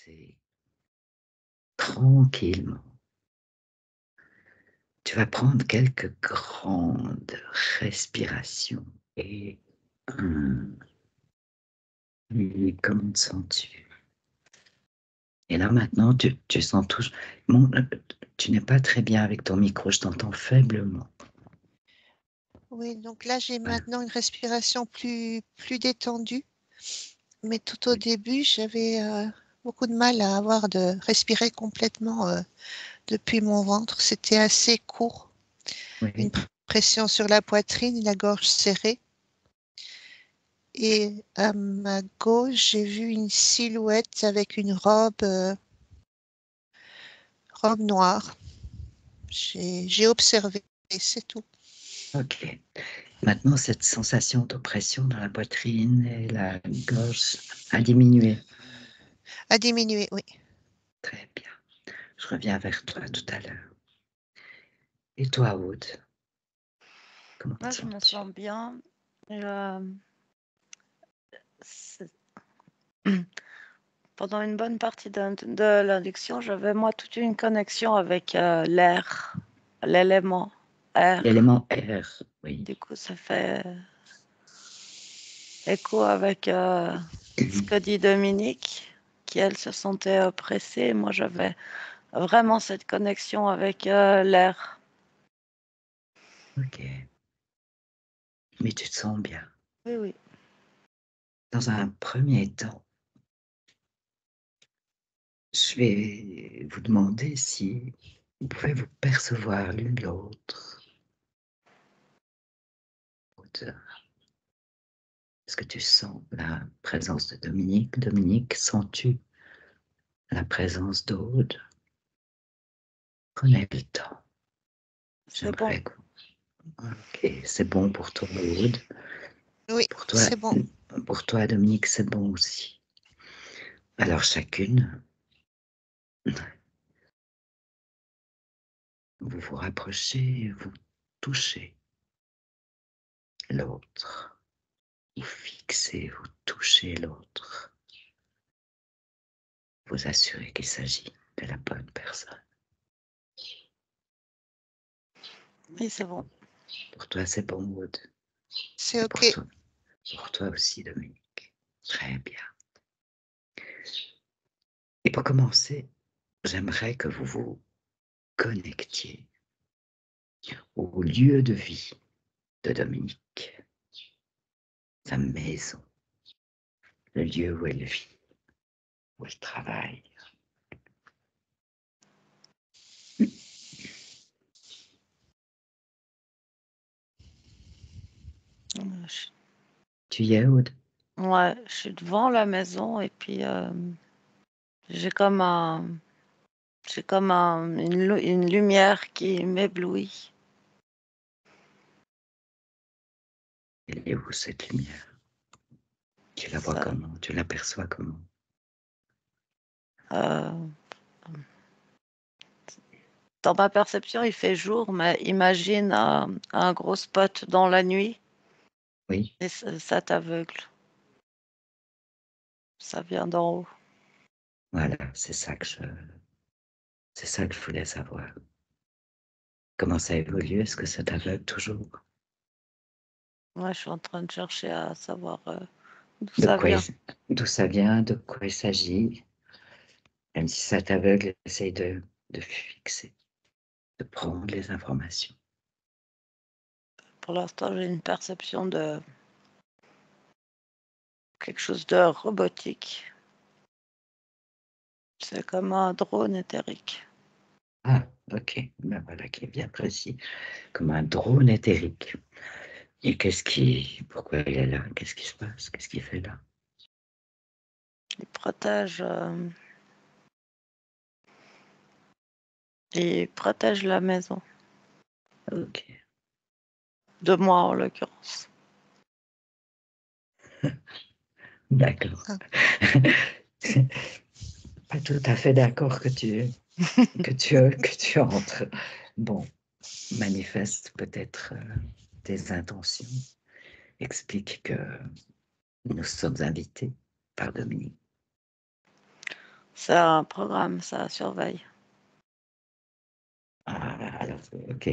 relaxer tranquillement. Tu vas prendre quelques grandes respirations et comment te sens-tu? Et là maintenant, tu sens tout. Tu n'es pas très bien avec ton micro, je t'entends faiblement. Oui, donc là, j'ai Voilà. maintenant une respiration plus détendue. Mais tout au Oui. début, j'avais beaucoup de mal à avoir de respirer complètement depuis mon ventre. C'était assez court. Une Oui. pression sur la poitrine, la gorge serrée. Et à ma gauche, j'ai vu une silhouette avec une robe noire. J'ai observé, c'est tout. Ok. Maintenant, cette sensation d'oppression dans la poitrine et la gorge a diminué. À diminuer, oui. Très bien. Je reviens vers toi tout à l'heure. Et toi, Aude, comment te Moi, je me sens-tu? sens bien. C'est- Pendant une bonne partie de l'induction, j'avais moi toute une connexion avec l'air, l'élément air. L'élément R, oui. Du coup, ça fait écho avec ce que dit Dominique, qui elle se sentait oppressée. Moi, j'avais vraiment cette connexion avec l'air. Ok. Mais tu te sens bien. Oui, oui. Dans un premier temps, je vais vous demander si vous pouvez vous percevoir l'une l'autre. Aude, est-ce que tu sens la présence de Dominique? Dominique, sens-tu la présence d'Aude? Prenez le temps. C'est bon. J'aimerais que... Ok, c'est bon pour toi, Aude. Oui, Pour toi, c'est bon. pour toi, Dominique, c'est bon aussi. Alors chacune, vous vous rapprochez, vous touchez l'autre. Vous fixez, vous touchez l'autre. Vous assurez qu'il s'agit de la bonne personne. Oui, c'est bon. Pour toi, c'est bon, Aude. C'est Et OK. pour toi aussi, Dominique. Très bien. Et pour commencer, j'aimerais que vous vous connectiez au lieu de vie de Dominique, sa maison, le lieu où elle vit, où elle travaille. Je- Tu y es, Aude? Ouais, je suis devant la maison et puis j'ai comme une lumière qui m'éblouit. Elle est où cette lumière? Tu la vois Ça, comment? Tu l'aperçois comment? euh, dans ma perception, il fait jour, mais imagine un gros spot dans la nuit Oui, et ça t'aveugle. Ça vient d'en haut. voilà, c'est ça que je voulais savoir. Comment ça évolue? Est-ce que ça t'aveugle toujours? Moi, je suis en train de chercher à savoir d'où De ça quoi vient. d'où ça vient? De quoi il s'agit? Même si ça t'aveugle, essaye de fixer, de prendre les informations. Pour l'instant, j'ai une perception de quelque chose de robotique. C'est comme un drone éthérique. Ah, ok, ben voilà qui est bien précis, comme un drone éthérique. Et pourquoi il est là? Qu'est-ce qui se passe? Qu'est-ce qu'il fait là? Il il protège la maison. Ok, De moi, en l'occurrence. d'accord. Ah, Pas tout à fait d'accord que tu entres. Bon, manifeste peut-être tes intentions. Explique que nous sommes invités par Dominique. C'est un programme, ça surveille. Alors, ok.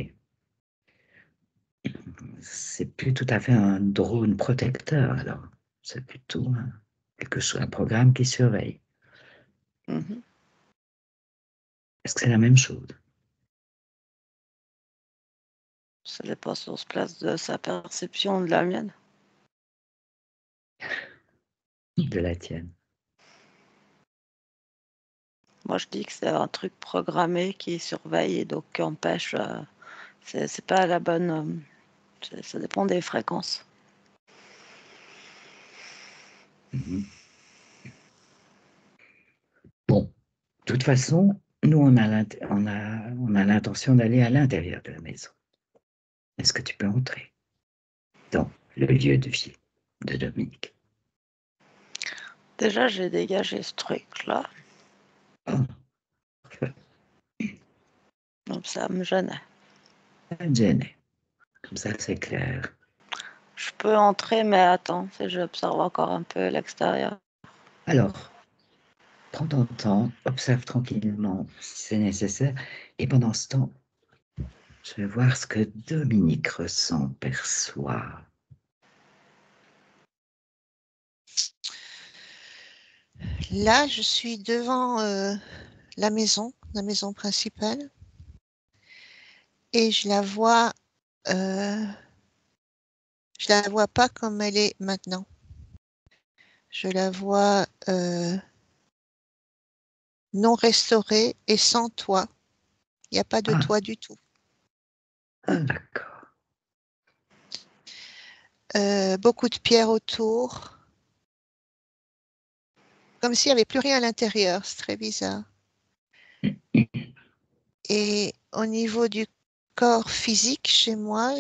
C'est plus tout à fait un drone protecteur, alors. C'est plutôt quelque chose, un programme qui surveille. Mhm. Est-ce que c'est la même chose? Ça dépend sur place de sa perception de la mienne. De la tienne? Moi, je dis que c'est un truc programmé qui surveille et donc qui empêche. C'est pas la bonne. Ça dépend des fréquences. Mhm. Bon, de toute façon, nous, on a l'intention d'aller à l'intérieur de la maison. Est-ce que tu peux entrer dans le lieu de vie de Dominique? Déjà, j'ai dégagé ce truc-là, Oh, parfait. donc ça me gênait. Pas gêné. Comme ça, c'est clair. Je peux entrer, mais attends, j'observe encore un peu l'extérieur. Alors, prends ton temps, observe tranquillement si c'est nécessaire, et pendant ce temps, je vais voir ce que Dominique ressent, perçoit. Là, je suis devant la maison principale, et je la vois pas comme elle est maintenant. Je la vois non restaurée et sans toit. Il n'y a pas de Ah, toit du tout. d'accord. Beaucoup de pierres autour, comme s'il n'y avait plus rien à l'intérieur. C'est très bizarre. Et au niveau du corps physique, chez moi,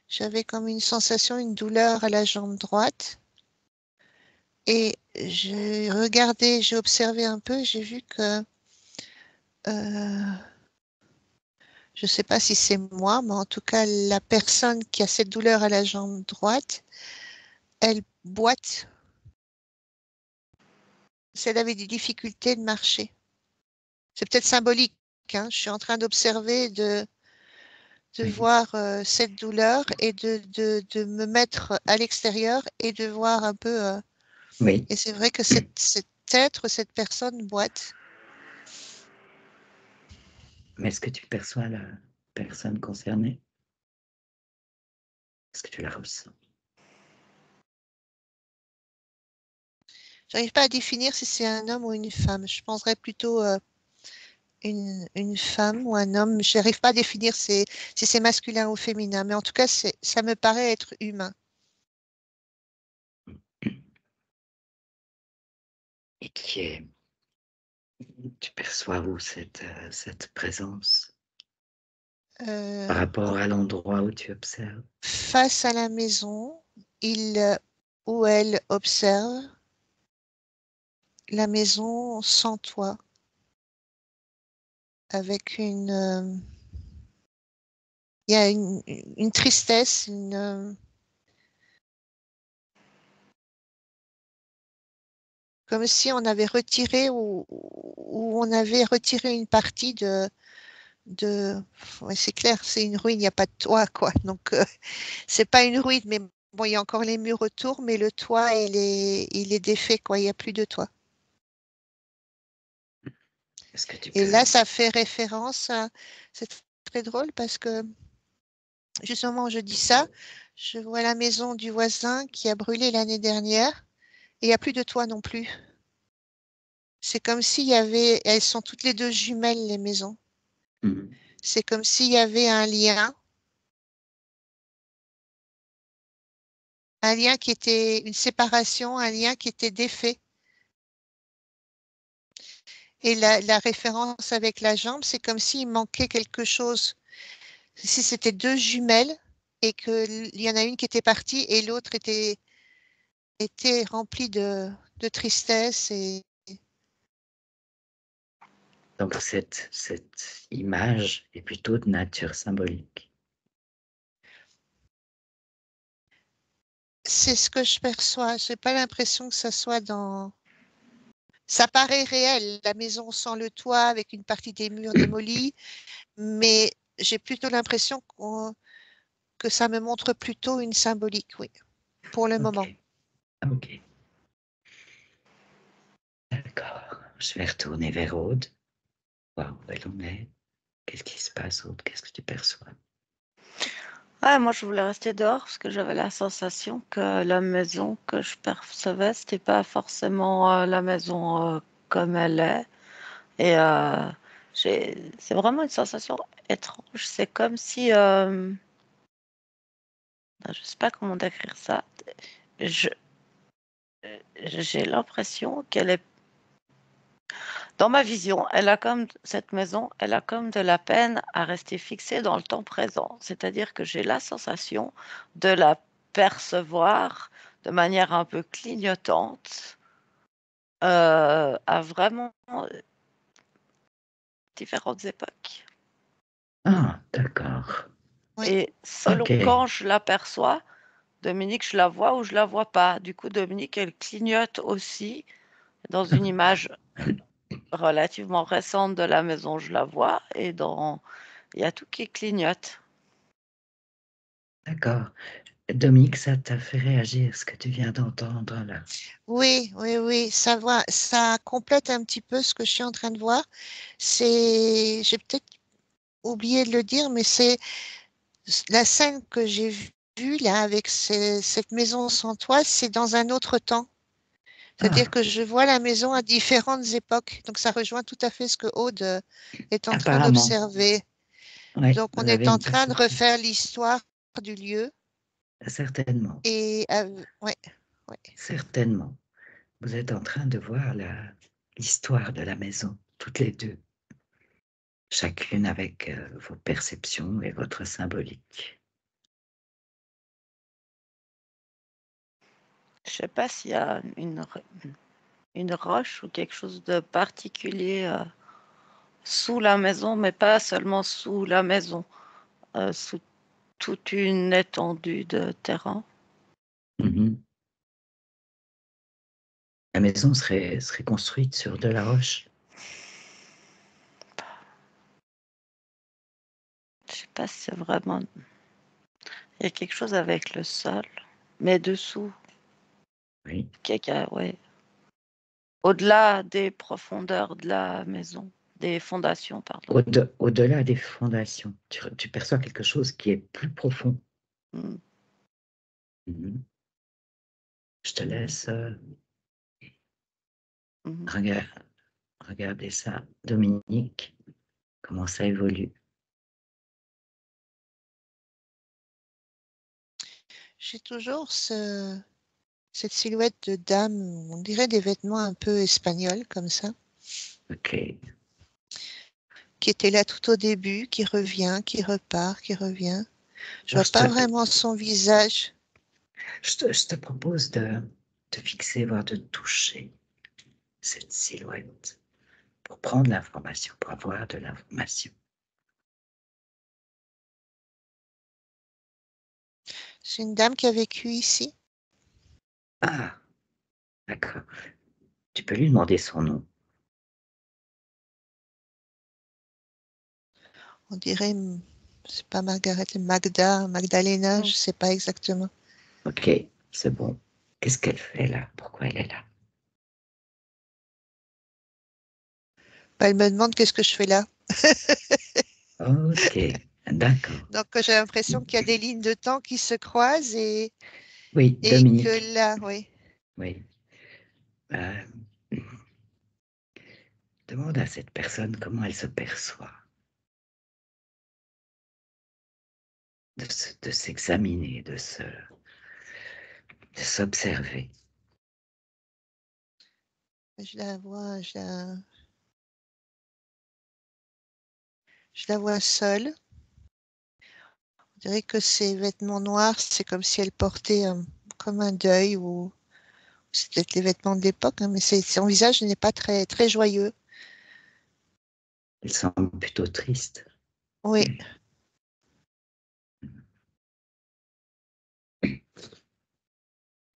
j'avais comme une sensation, une douleur à la jambe droite. Et j'ai regardé, j'ai observé un peu, j'ai vu que, je ne sais pas si c'est moi, mais en tout cas, la personne qui a cette douleur à la jambe droite, elle boite. Si elle avait des difficultés de marcher. C'est peut-être symbolique, hein. Je suis en train d'observer, de Oui, voir cette douleur et de me mettre à l'extérieur et de voir un peu. oui. Et c'est vrai que cet être, cette personne boite. Mais est-ce que tu perçois la personne concernée? Est-ce que tu la ressens? J'arrive pas à définir si c'est un homme ou une femme. Je penserais plutôt une femme ou un homme. Je n'arrive pas à définir si c'est masculin ou féminin. Mais en tout cas, ça me paraît être humain. Et qui est, tu perçois où cette présence par Euh, rapport à l'endroit où tu observes? Face à la maison, il ou elle observe la maison sans toit, avec il y a une tristesse, comme si on avait retiré ou on avait retiré une partie de, ouais, c'est clair, c'est une ruine, il n'y a pas de toit, quoi. Donc, c'est pas une ruine, mais bon, il y a encore les murs autour, mais le toit, il est défait, quoi. Il n'y a plus de toit. Est-ce que tu Et peux... là, ça fait référence à, c'est très drôle parce que justement, je dis ça, je vois la maison du voisin qui a brûlé l'année dernière et il n'y a plus de toit non plus. C'est comme s'il y avait, elles sont toutes les deux jumelles, les maisons. Mhm. C'est comme s'il y avait un lien qui était une séparation, un lien qui était défait. Et la référence avec la jambe, c'est comme s'il manquait quelque chose. Si c'était deux jumelles et qu'il y en a une qui était partie et l'autre était remplie de tristesse. Et Donc cette image est plutôt de nature symbolique. c'est ce que je perçois. Je n'ai pas l'impression que ça soit dans... Ça paraît réel, la maison sans le toit avec une partie des murs démolis, mais j'ai plutôt l'impression que ça me montre plutôt une symbolique, oui, pour le moment. Ok, ok, d'accord. Je vais retourner vers Aude, voir où elle en est. Qu'est-ce qui se passe, Aude? Qu'est-ce que tu perçois? Ouais, moi, je voulais rester dehors parce que j'avais la sensation que la maison que je percevais, c'était pas forcément la maison comme elle est. Et c'est vraiment une sensation étrange. C'est comme si, je sais pas comment décrire ça. Je, j'ai l'impression qu'elle est, dans ma vision, elle a comme cette maison, elle a comme de la peine à rester fixée dans le temps présent. C'est-à-dire que j'ai la sensation de la percevoir de manière un peu clignotante, à vraiment différentes époques. Ah, d'accord. Oui, Et selon Ok, quand je l'aperçois, Dominique, je la vois ou je la vois pas. Du coup, Dominique, elle clignote aussi dans une image relativement récente de la maison, je la vois, et il y a tout qui clignote. d'accord. Dominique, ça t'a fait réagir ce que tu viens d'entendre là? oui, oui, oui, ça complète un petit peu ce que je suis en train de voir. J'ai peut-être oublié de le dire, mais c'est la scène que j'ai vue là avec cette maison sans toit, c'est dans un autre temps. C'est-à-dire Ah, que je vois la maison à différentes époques. Donc ça rejoint tout à fait ce que Aude est en train apparemment, d'observer. oui, Donc on vous est avez en une train de perception. refaire l'histoire du lieu. Certainement, Et ouais, ouais. certainement. Vous êtes en train de voir l'histoire de la maison, toutes les deux, chacune avec vos perceptions et votre symbolique. Je sais pas s'il y a une roche ou quelque chose de particulier sous la maison, mais pas seulement sous la maison, sous toute une étendue de terrain. Mhm. La maison serait construite sur de la roche. Je sais pas si c'est vraiment. Il y a quelque chose avec le sol, mais dessous, Oui. ouais. Au-delà des profondeurs de la maison, des fondations, pardon. Au-delà des fondations, tu perçois quelque chose qui est plus profond. Mm. Mhm. Je te laisse Mhm. regarder ça, Dominique, comment ça évolue. J'ai toujours cette silhouette de dame, on dirait des vêtements un peu espagnols comme ça, Ok. qui était là tout au début, qui revient, qui repart, qui revient. Je Alors, vois pas vraiment son visage. je te propose de fixer, voire de toucher cette silhouette pour prendre l'information, pour avoir de l'information. C'est une dame qui a vécu ici. Ah, d'accord. Tu peux lui demander son nom. On dirait, c'est pas Margaret, Magda, Magdalena, Mm. je sais pas exactement. Ok, c'est bon. Qu'est-ce qu'elle fait là? Pourquoi elle est là? Bah, elle me demande qu'est-ce que je fais là. Ok, d'accord. Donc j'ai l'impression qu'il y a des lignes de temps qui se croisent Oui, et Dominique. que là, oui. Oui. Euh, demande à cette personne comment elle se perçoit, de s'examiner, de s'observer. Je la vois, je la vois seule. On dirait que ses vêtements noirs, c'est comme si elle portait comme un deuil ou c'est peut-être les vêtements de l'époque, hein, mais son visage n'est pas très, très joyeux. Elle semble plutôt triste. Oui,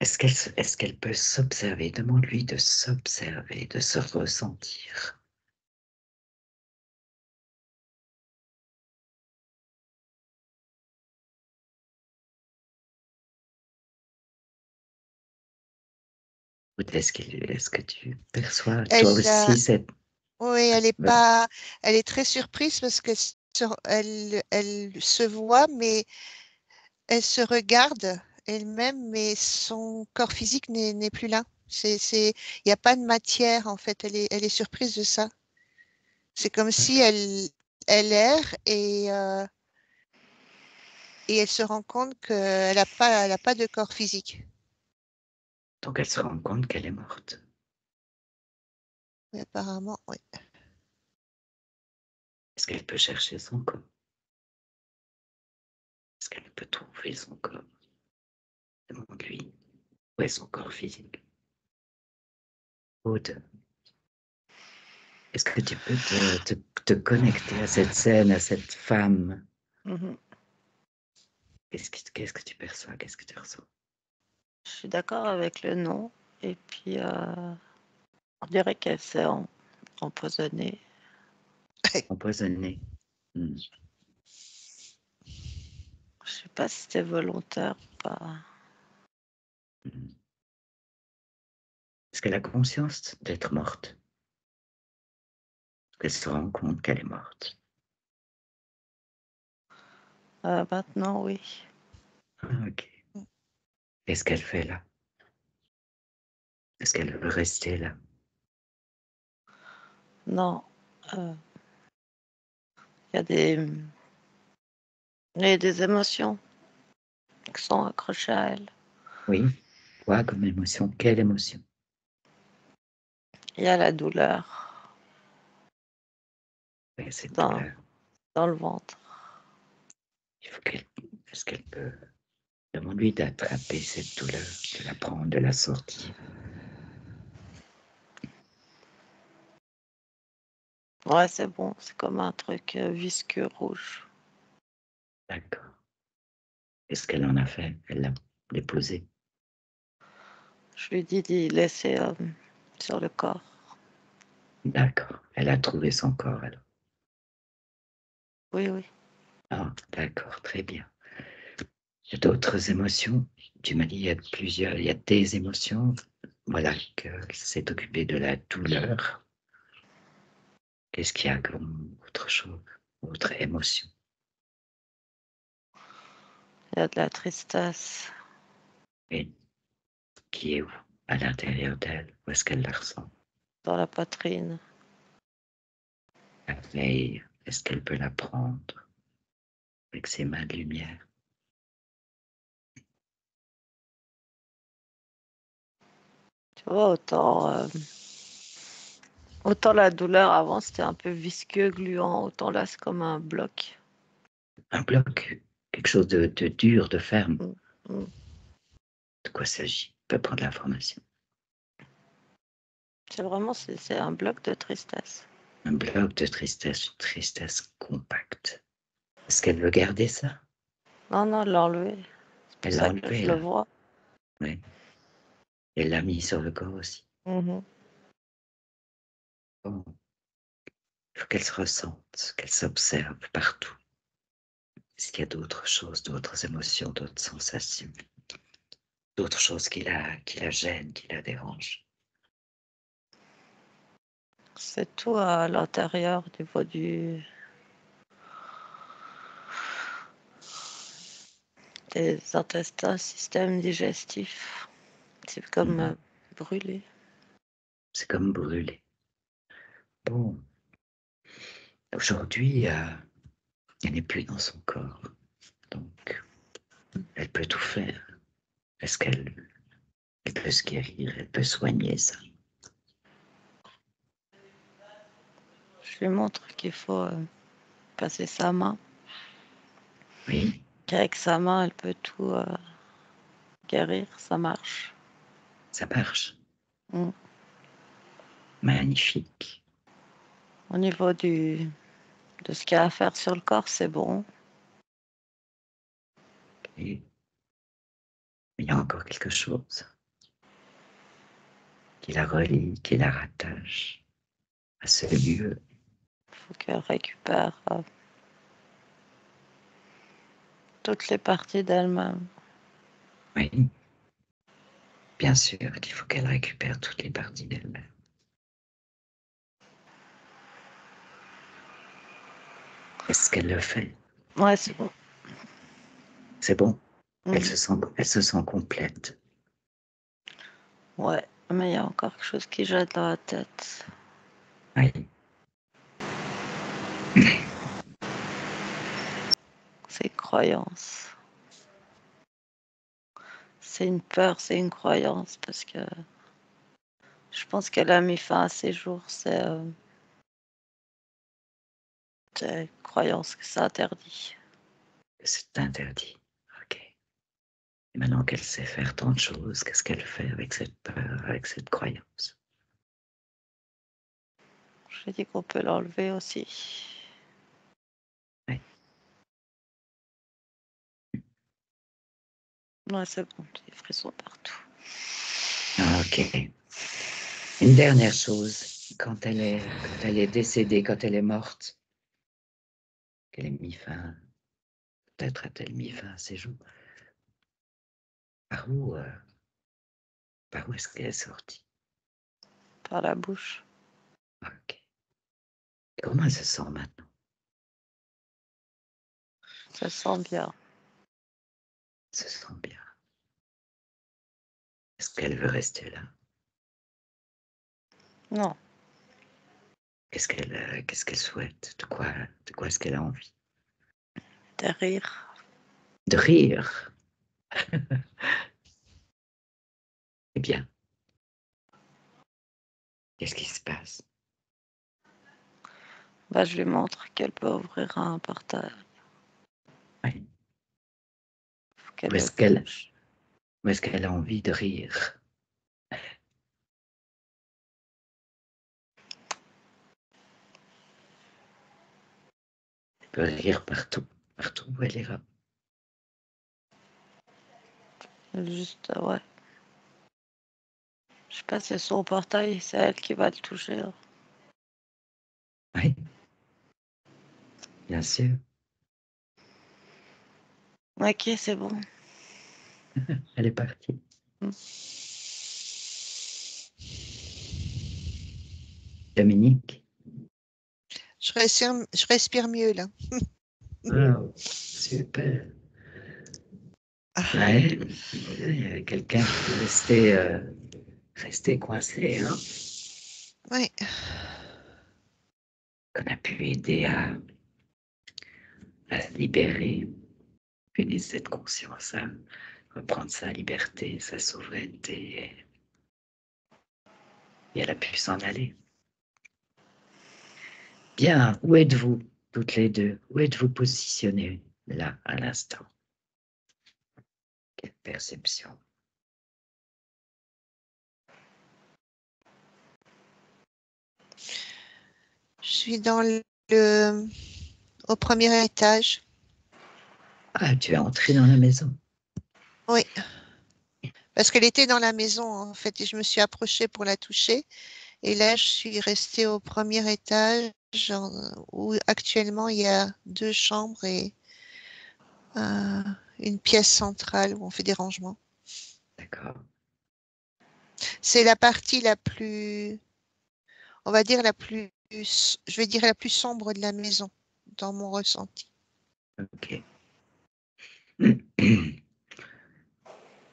Est-ce qu'elle peut s'observer? Demande-lui de s'observer, de se ressentir. Ou est-ce que tu perçois toi Elle, aussi cette... oui, elle est très surprise parce que elle se voit, mais elle se regarde elle-même, mais son corps physique n'est plus là. Il n'y a pas de matière en fait. Elle est surprise de ça. C'est comme si elle erre et elle se rend compte elle a pas de corps physique. Donc elle se rend compte qu'elle est morte. Mais apparemment, oui. Est-ce qu'elle peut chercher son corps? Est-ce qu'elle peut trouver son corps? Demande-lui où est son corps physique. Aude, est-ce que tu peux te connecter à cette scène, à cette femme? Mhm. Qu'est-ce que tu perçois? Qu'est-ce que tu ressens? Je suis d'accord avec le nom. Et puis, on dirait qu'elle s'est empoisonnée. Empoisonné. Hmm. Je sais pas si c'était volontaire ou pas. Hmm. Est-ce qu'elle a conscience d'être morte? Est-ce qu'elle se rend compte qu'elle est morte? Maintenant, oui. Ah, ok. Qu'est-ce qu'elle fait là? Est-ce qu'elle veut rester là? Non. Il y a il y a des émotions qui sont accrochées à elle. Oui. Quoi comme émotion? Quelle émotion? Il y a la douleur Oui, cette dans, douleur. dans le ventre. Il faut qu'elle. Est-ce qu'elle peut. Demande-lui d'attraper cette douleur, de la prendre, de la sortir. Ouais, c'est bon. C'est comme un truc visqueux rouge. D'accord. Qu'est-ce qu'elle en a fait? Elle l'a déposé. Je lui dis d'y laisser sur le corps. D'accord. Elle a trouvé son corps alors. Oui, oui. Ah, d'accord, très bien. Il y a d'autres émotions. Tu m'as dit il y a des émotions. Voilà, que s'est occupé de la douleur. Qu'est-ce qu'il y a comme autre chose, autre émotion? Il y a de la tristesse. Et qui est où? À l'intérieur d'elle? Où est-ce qu'elle la ressent? Dans la poitrine. La veille, est-ce qu'elle peut la prendre avec ses mains de lumière? Tu vois, autant la douleur avant c'était un peu visqueux, gluant, autant là c'est comme un bloc. Un bloc, quelque chose de dur, de ferme. Mm, mm. De quoi s'agit? On peut prendre l'information. C'est vraiment c'est un bloc de tristesse. Un bloc de tristesse, une tristesse compacte. Est-ce qu'elle veut garder ça? Non, non, l'enlever. C'est pour Elle l'a ça que enlevé je le là. vois. Oui. Elle l'a mis sur le corps aussi. Mhm. Bon. Il faut qu'elle se ressente, qu'elle s'observe partout. Est-ce qu'il y a d'autres choses, d'autres émotions, d'autres sensations, d'autres choses qui la gênent, qui la dérangent? C'est tout à l'intérieur, au niveau des intestins, système digestif. C'est comme Mhm. brûlé. C'est comme brûler. Bon, aujourd'hui, elle n'est plus dans son corps. Donc, elle peut tout faire. Est-ce qu'elle elle peut se guérir, elle peut soigner ça? Je lui montre qu'il faut passer sa main. Oui, Qu'avec sa main, elle peut tout guérir, ça marche. ça marche. Mm. Magnifique. Au niveau de ce qu'il y a à faire sur le corps, c'est bon. Et Il y a encore quelque chose qui la relie, qui la rattache à ce lieu. Il faut qu'elle récupère toutes les parties d'elle-même. Oui, bien sûr qu'il faut qu'elle récupère toutes les parties d'elle-même. Est-ce qu'elle le fait? Ouais, c'est bon. C'est bon? Elle Mhm. se sent complète. Ouais, mais il y a encore quelque chose qui jette dans la tête. Oui, C'est une croyance. C'est une peur, c'est une croyance, parce que je pense qu'elle a mis fin à ses jours. C'est une croyance que c'est interdit. c'est interdit. Ok. Et maintenant qu'elle sait faire tant de choses, qu'est-ce qu'elle fait avec cette peur, avec cette croyance? Je dis qu'on peut l'enlever aussi. Oui. Ouais, c'est bon, j'ai des frissons partout. Ok. Une dernière chose, quand elle est décédée, quand elle est morte, qu'elle ait mis fin, peut-être a-t-elle mis fin à ses jours. Par où, euh, par où est-ce qu'elle est sortie? Par la bouche. Ok. Comment elle se sent maintenant? Ça sent bien. Elle se sent bien. Est-ce qu'elle veut rester là? Non, Qu'est-ce qu'elle souhaite? De quoi est-ce qu'elle a envie? de rire. De rire. Eh bien, qu'est-ce qui se passe? Bah, je lui montre qu'elle peut ouvrir un portail. Oui. Faut Où qu'elle le est-ce qu'elle, cache. où est-ce qu'elle a envie de rire? Elle peut rire partout, partout où elle ira. Juste, ouais. Je sais pas si c'est son portail, c'est elle qui va le toucher. Hein. Oui, bien sûr. Ok, c'est bon. Elle est partie. Mm. Dominique. Je respire mieux là. Oh, super. Ah, Ouais, il y avait quelqu'un qui était resté coincé, hein, ouais. qu'on a pu aider à se libérer, puis cette conscience à reprendre sa liberté, sa souveraineté, et elle a pu s'en aller. Bien, où êtes-vous, toutes les deux? Où êtes-vous positionnées, là, à l'instant? Quelle perception? Je suis au premier étage. Ah, tu es entrée dans la maison. Oui, parce qu'elle était dans la maison en fait et je me suis approchée pour la toucher. Et là, je suis restée au premier étage où actuellement il y a deux chambres et euh, une pièce centrale où on fait des rangements. D'accord. C'est la partie la plus, on va dire je vais dire la plus sombre de la maison dans mon ressenti. Ok.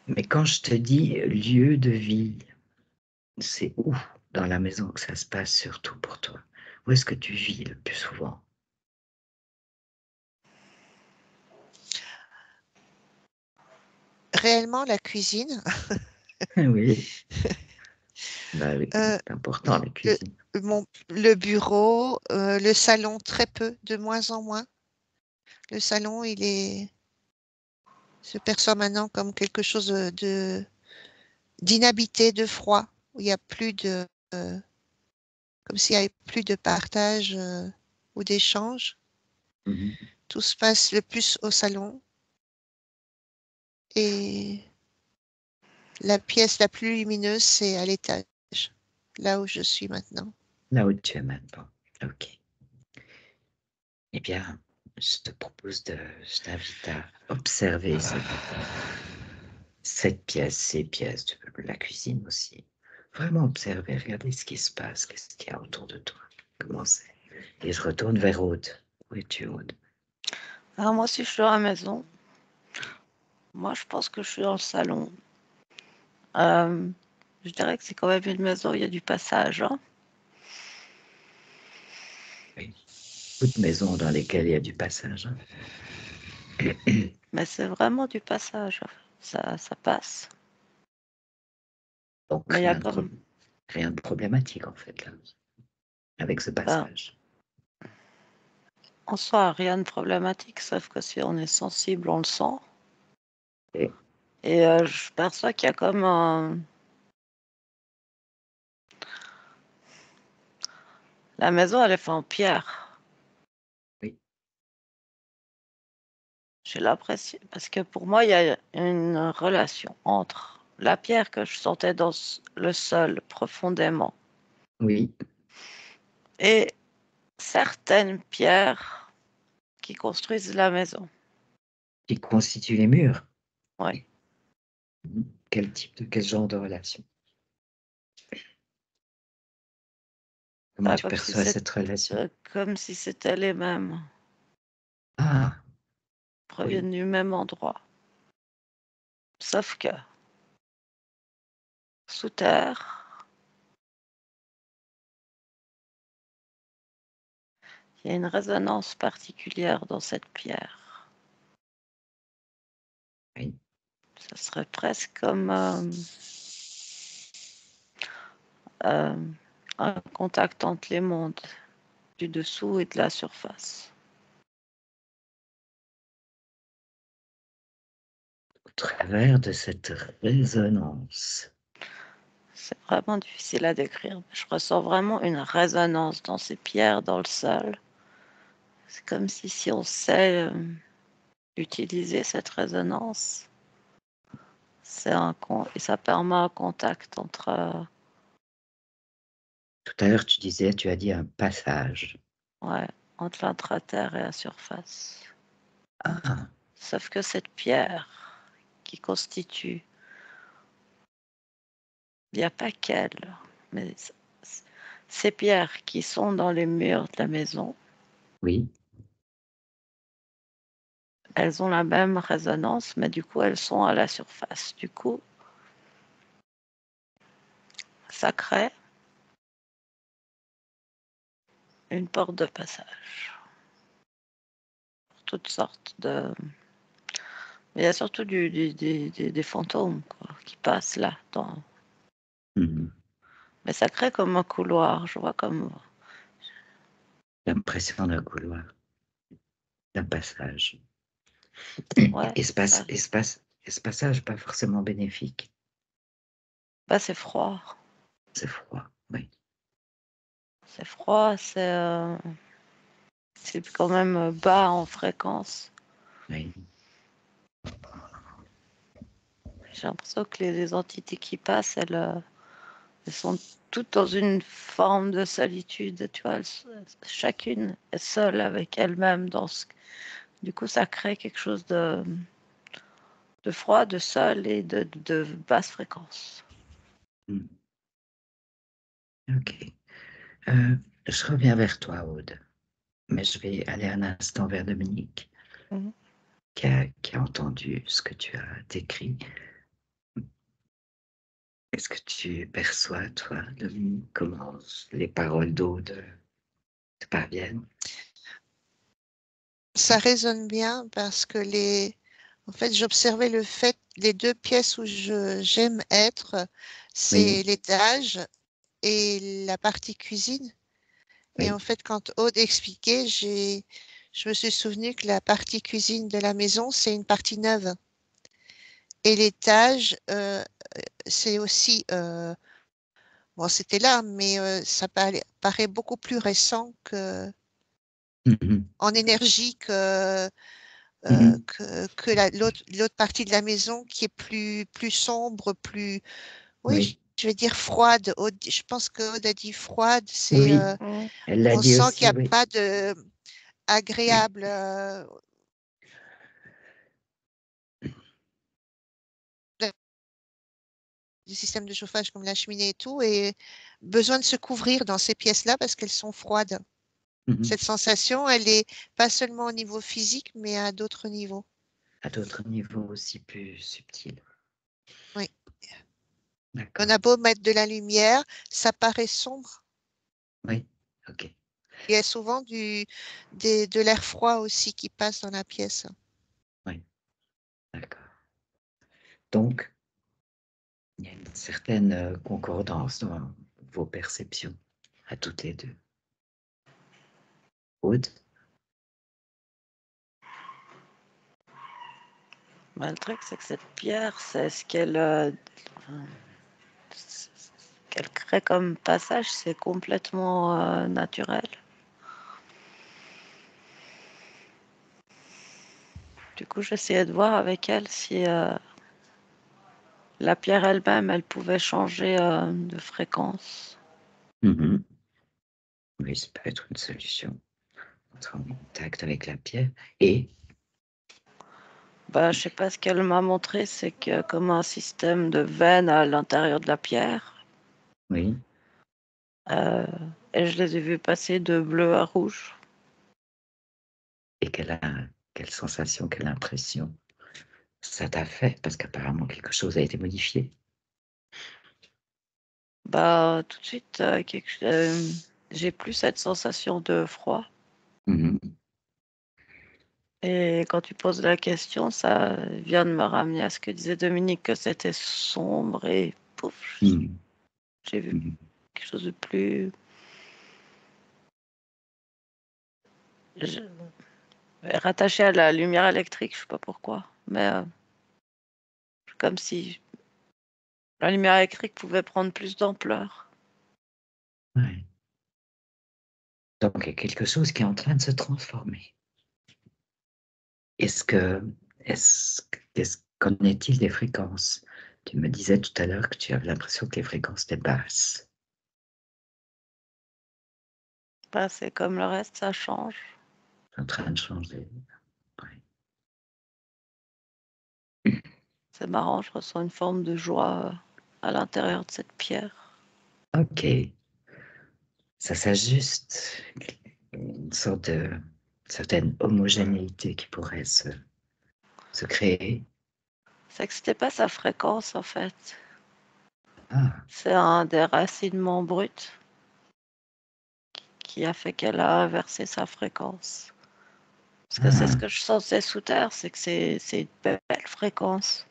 Mais quand je te dis lieu de vie, c'est où dans la maison que ça se passe surtout pour toi? Où est-ce que tu vis le plus souvent? Réellement, la cuisine, Oui, bah oui, euh, c'est important la le, cuisine. le bureau, le salon, très peu, de moins en moins. Le salon, se perçoit maintenant comme quelque chose d'inhabité, de froid, où il y a plus euh, comme s'il n'y avait plus de partage ou d'échange. Mhm. Tout se passe le plus au salon. Et La pièce la plus lumineuse, c'est à l'étage, là où je suis maintenant. Là où tu es maintenant. Ok. Eh bien, je t'invite à observer cette pièce, ces pièces, la cuisine aussi. Vraiment observer, regarder ce qui se passe, qu'est-ce qu'il y a autour de toi, comment c'est. Et je retourne vers Aude. Où es-tu, Aude? Alors moi, si je suis à la maison, moi, je pense que je suis dans le salon. Euh, je dirais que c'est quand même une maison où il y a du passage, hein. Oui. Toute maison dans lesquelles il y a du passage. Hein. Mais c'est vraiment du passage. Ça passe. Donc, Mais il y a comme, rien de problématique, en fait, là, avec ce ben, passage. en soi, rien de problématique, sauf que si on est sensible, on le sent. Et, Et je perçois qu'il y a comme la maison, elle est faite en pierre. oui, J'ai l'impression, parce que pour moi, il y a une relation entre la pierre que je sentais dans le sol profondément oui, et certaines pierres qui construisent la maison. qui constituent les murs. Oui. Quel genre de relation? Comment Ah, tu perçois cette relation? comme si c'était les mêmes, Ah, oui, proviennent du même endroit. Sauf que sous terre, il y a une résonance particulière dans cette pierre. oui, Ça serait presque comme euh, un contact entre les mondes, du dessous et de la surface. au travers de cette résonance. C'est vraiment difficile à décrire. Je ressens vraiment une résonance dans ces pierres, dans le sol. C'est comme si on sait utiliser cette résonance, et ça permet un contact entre, Tout à l'heure, tu as dit un passage. ouais, entre l'intraterre et la surface. Ah, Sauf que cette pierre qui constitue, il n'y a pas qu'elle, mais ces pierres qui sont dans les murs de la maison, oui, elles ont la même résonance, mais du coup, elles sont à la surface. Du coup, ça crée une porte de passage pour toutes sortes de... Mais il y a surtout des fantômes quoi, qui passent là. mhm. Mais ça crée comme un couloir, je vois comme... L'impression d'un couloir, d'un passage. Ouais, ça... Et ce passage, pas forcément bénéfique. Bah, c'est froid. C'est froid, oui, C'est froid, c'est quand même bas en fréquence. oui. J'ai l'impression que les entités qui passent, elles sont toutes dans une forme de solitude, tu vois, chacune est seule avec elle-même du coup, ça crée quelque chose de froid, de seul et de basse fréquence. Mm. Ok. Euh, je reviens vers toi, Aude, mais je vais aller un instant vers Dominique, Mhm. qui a entendu ce que tu as décrit. Est-ce que tu perçois, toi, Dominique, comment les paroles d'Aude te parviennent? Ça résonne bien parce que en fait, j'observais les deux pièces où j'aime être, Oui, c'est l'étage et la partie cuisine. Et en oui. fait, quand Aude expliquait, je me suis souvenu que la partie cuisine de la maison, c'est une partie neuve. Et l'étage, c'est aussi, bon, c'était là, mais ça paraît beaucoup plus récent que, Mhm. en énergie que Mhm. que l'autre partie de la maison qui est plus sombre, plus, oui, Oui, je vais dire froide. Je pense que Aude a dit froide, c'est, oui, Mm. elle l'a on dit sent qu'il n'y aussi, a oui. pas de agréable du système de chauffage comme la cheminée et tout, et besoin de se couvrir dans ces pièces-là parce qu'elles sont froides. Mhm. Cette sensation, elle est pas seulement au niveau physique, mais à d'autres niveaux. À d'autres niveaux aussi plus subtils. Oui. On D'accord. a beau mettre de la lumière, ça paraît sombre. Oui, ok, Il y a souvent de l'air froid aussi qui passe dans la pièce. oui, d'accord. Donc, il y a une certaine concordance dans vos perceptions, à toutes les deux. Aude, Ben, le truc, c'est que cette pierre, c'est ce qu'elle crée comme passage, c'est complètement naturel. Du coup, j'essayais de voir avec elle si la pierre elle-même, elle pouvait changer de fréquence. mhm. Oui, ça peut être une solution. Entrer en contact avec la pierre et, Ben, je sais pas ce qu'elle m'a montré, c'est que comme un système de veines à l'intérieur de la pierre. oui, Euh, et je les ai vus passer de bleu à rouge. et quelle sensation, quelle impression ça t'a fait, parce qu'apparemment quelque chose a été modifié. Bah, tout de suite, j'ai plus cette sensation de froid. Mhm. Et quand tu poses la question, ça vient de me ramener à ce que disait Dominique, que c'était sombre et pouf, Mhm. j'ai vu Mhm. quelque chose de plus rattaché à la lumière électrique, je sais pas pourquoi, mais comme si la lumière électrique pouvait prendre plus d'ampleur. Ouais. Donc, il y a quelque chose qui est en train de se transformer. Est-ce que, qu'en est-il des fréquences? Tu me disais tout à l'heure que tu avais l'impression que les fréquences étaient basses. Bah, c'est comme le reste, ça change. C'est en train de changer. Ouais. C'est marrant, je ressens une forme de joie à l'intérieur de cette pierre. Ok, ça s'ajuste. Une sorte de certaine homogénéité qui pourrait se créer. C'est que c'était pas sa fréquence en fait. Ah, C'est un déracinement brut qui a fait qu'elle a inversé sa fréquence. Parce que c'est ce ah, que je sentais sous terre, c'est que c'est une belle fréquence.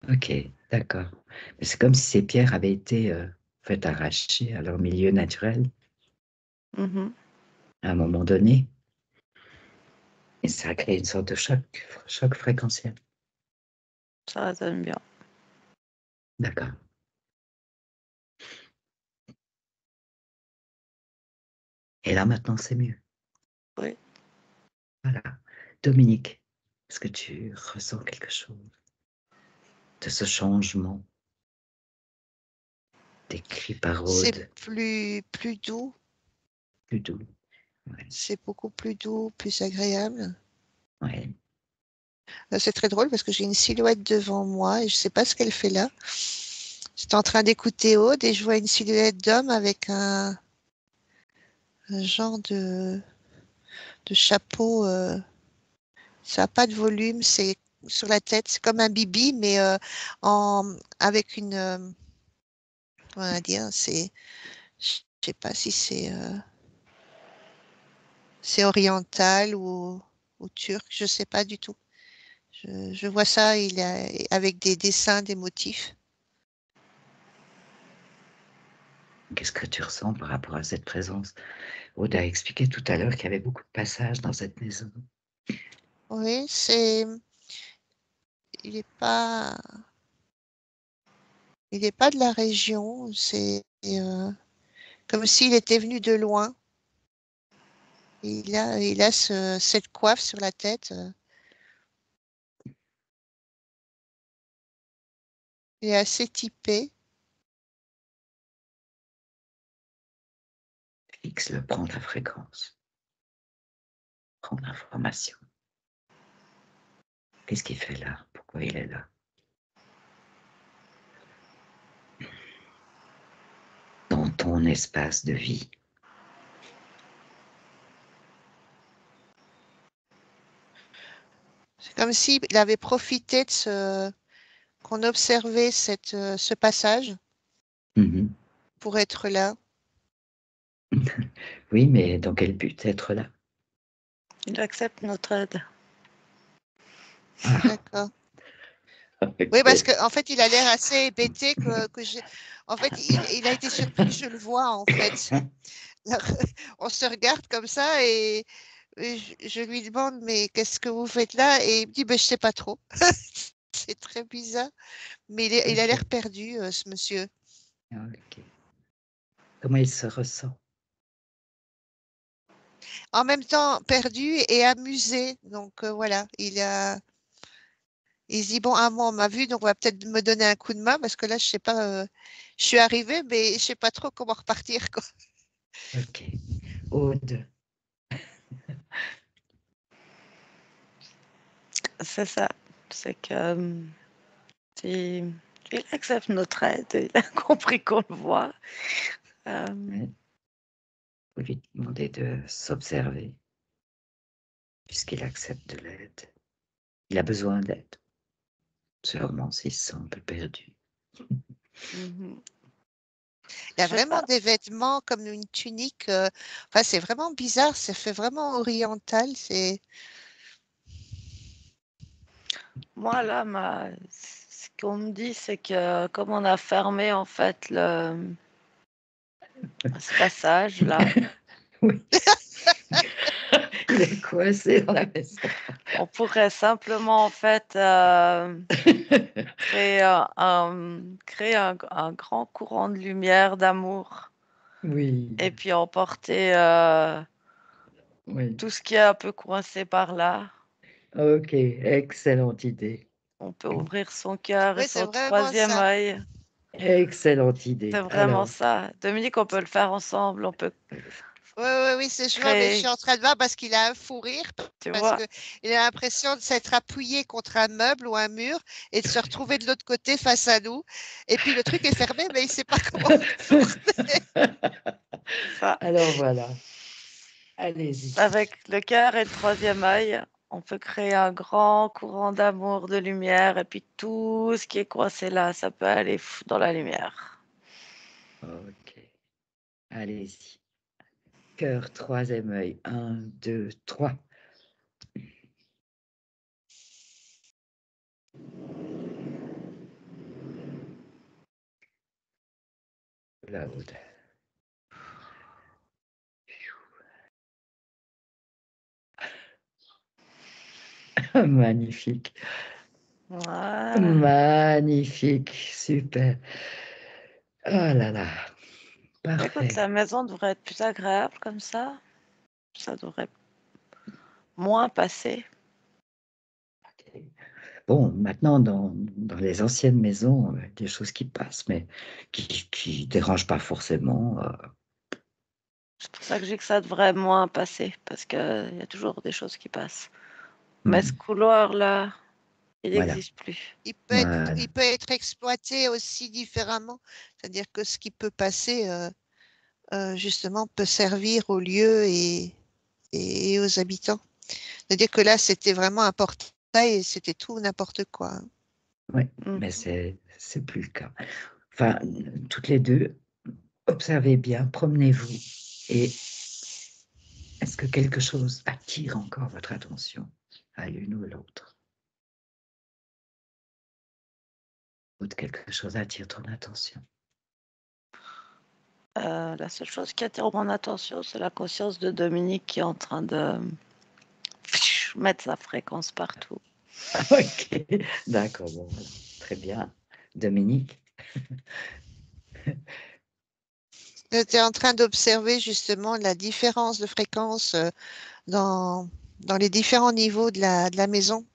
ok, d'accord. Mais c'est comme si ces pierres avaient été en fait arrachées à leur milieu naturel Mhm, à un moment donné. Et ça a créé une sorte de choc fréquentiel. ça résonne bien. D'accord. Et là, maintenant, c'est mieux. Oui. Voilà. Dominique, est-ce que tu ressens quelque chose de ce changement décrit par C'est Aude? plus doux, Plus doux. Ouais. c'est beaucoup plus doux, plus agréable. Ouais. C'est très drôle parce que j'ai une silhouette devant moi et je sais pas ce qu'elle fait là. J'étais en train d'écouter Aude et je vois une silhouette d'homme avec un genre de chapeau. Ça n'a pas de volume, c'est sur la tête, c'est comme un bibi, mais avec une, comment on va dire, je sais pas si c'est oriental ou turc, je sais pas du tout. Je vois ça, avec des dessins, des motifs. Qu'est-ce que tu ressens par rapport à cette présence? Aude a expliqué tout à l'heure qu'il y avait beaucoup de passages dans cette maison. Oui, il est pas, il est pas de la région, c'est comme s'il était venu de loin. Il a cette coiffe sur la tête. Il est assez typé. Fixe-le, prends la fréquence. Prends l'information. Qu'est-ce qu'il fait là? Pourquoi il est là? Dans ton espace de vie. C'est comme s'il avait profité qu'on observait ce passage Mhm. pour être là. Oui, mais dans quel but être là? Il accepte notre aide. Ah, D'accord. ok. Oui, parce qu'en fait, il a l'air assez hébété que j'ai. En fait, il a été surpris, je le vois, en fait. On se regarde comme ça et je lui demande, mais qu'est-ce que vous faites là? Et il me dit, ben, je sais pas trop. C'est très bizarre, mais il a Ok. l'air perdu, ce monsieur. Ok. Comment il se ressent? En même temps, perdu et amusé. Donc voilà, il se dit, bon, ah, moi, on m'a vu, donc on va peut-être me donner un coup de main parce que là, je sais pas, je suis arrivée, mais je sais pas trop comment repartir, quoi. Ok. Aude. C'est ça. C'est que il, il accepte notre aide. Il a compris qu'on le voit. Hein, vous lui demandez de s'observer, puisqu'il accepte de l'aide. Il a besoin d'aide, sûrement s'il se sent un peu perdu. Mhm. Il a C'est vraiment ça. des vêtements comme une tunique. Enfin, c'est vraiment bizarre. Ça fait vraiment oriental. C'est Moi, là, ce qu'on me dit, c'est que comme on a fermé, en fait, ce passage-là, Oui, il est coincé dans la maison. on pourrait simplement, en fait, créer un grand courant de lumière, d'amour, Oui, et puis emporter oui. tout ce qui est un peu coincé par là. Ok, excellente idée. On peut ouvrir son cœur et oui, c'est son vraiment troisième ça. œil. Excellente C'est idée. vraiment Alors, ça. Dominique, on peut le faire ensemble. On peut Oui, oui, oui, c'est je vois, mais je suis créer, en train de voir parce qu'il a un fou rire, tu parce vois. que il a l'impression de s'être appuyé contre un meuble ou un mur et de se retrouver de l'autre côté face à nous. Et puis le truc est fermé, mais il ne sait pas comment le tourner. Ça. alors voilà, allez-y. Avec le cœur et le troisième œil, on peut créer un grand courant d'amour, de lumière, et puis tout ce qui est coincé là, ça peut aller dans la lumière. Ok, allez-y. Cœur, troisième œil. Un, deux, trois. La Aude. Magnifique. Voilà. Magnifique. Super. Oh là là. Écoute, Parfait. la maison devrait être plus agréable comme ça. Ça devrait moins passer. Ok. Bon, maintenant, dans les anciennes maisons, des choses qui passent, mais qui dérangent pas forcément. C'est pour ça que je dis que ça devrait moins passer, parce qu'il y a toujours des choses qui passent. Mais ce Mhm. couloir-là, il Voilà. n'existe plus. Voilà. Il peut être exploité aussi différemment. C'est-à-dire que ce qui peut passer, justement, peut servir au lieu et aux habitants. C'est-à-dire que là, c'était vraiment un portail et c'était tout n'importe quoi, hein. Oui, Mm. mais c'est plus le cas. Enfin, toutes les deux, observez bien, promenez-vous. Et est-ce que quelque chose attire encore votre attention à l'une ou l'autre? Ou quelque chose attire ton attention? La seule chose qui attire mon attention, c'est la conscience de Dominique qui est en train de mettre sa fréquence partout. Ok, d'accord, bon, voilà. Très bien. Dominique? J'étais en train d'observer justement la différence de fréquence dans les différents niveaux de la maison.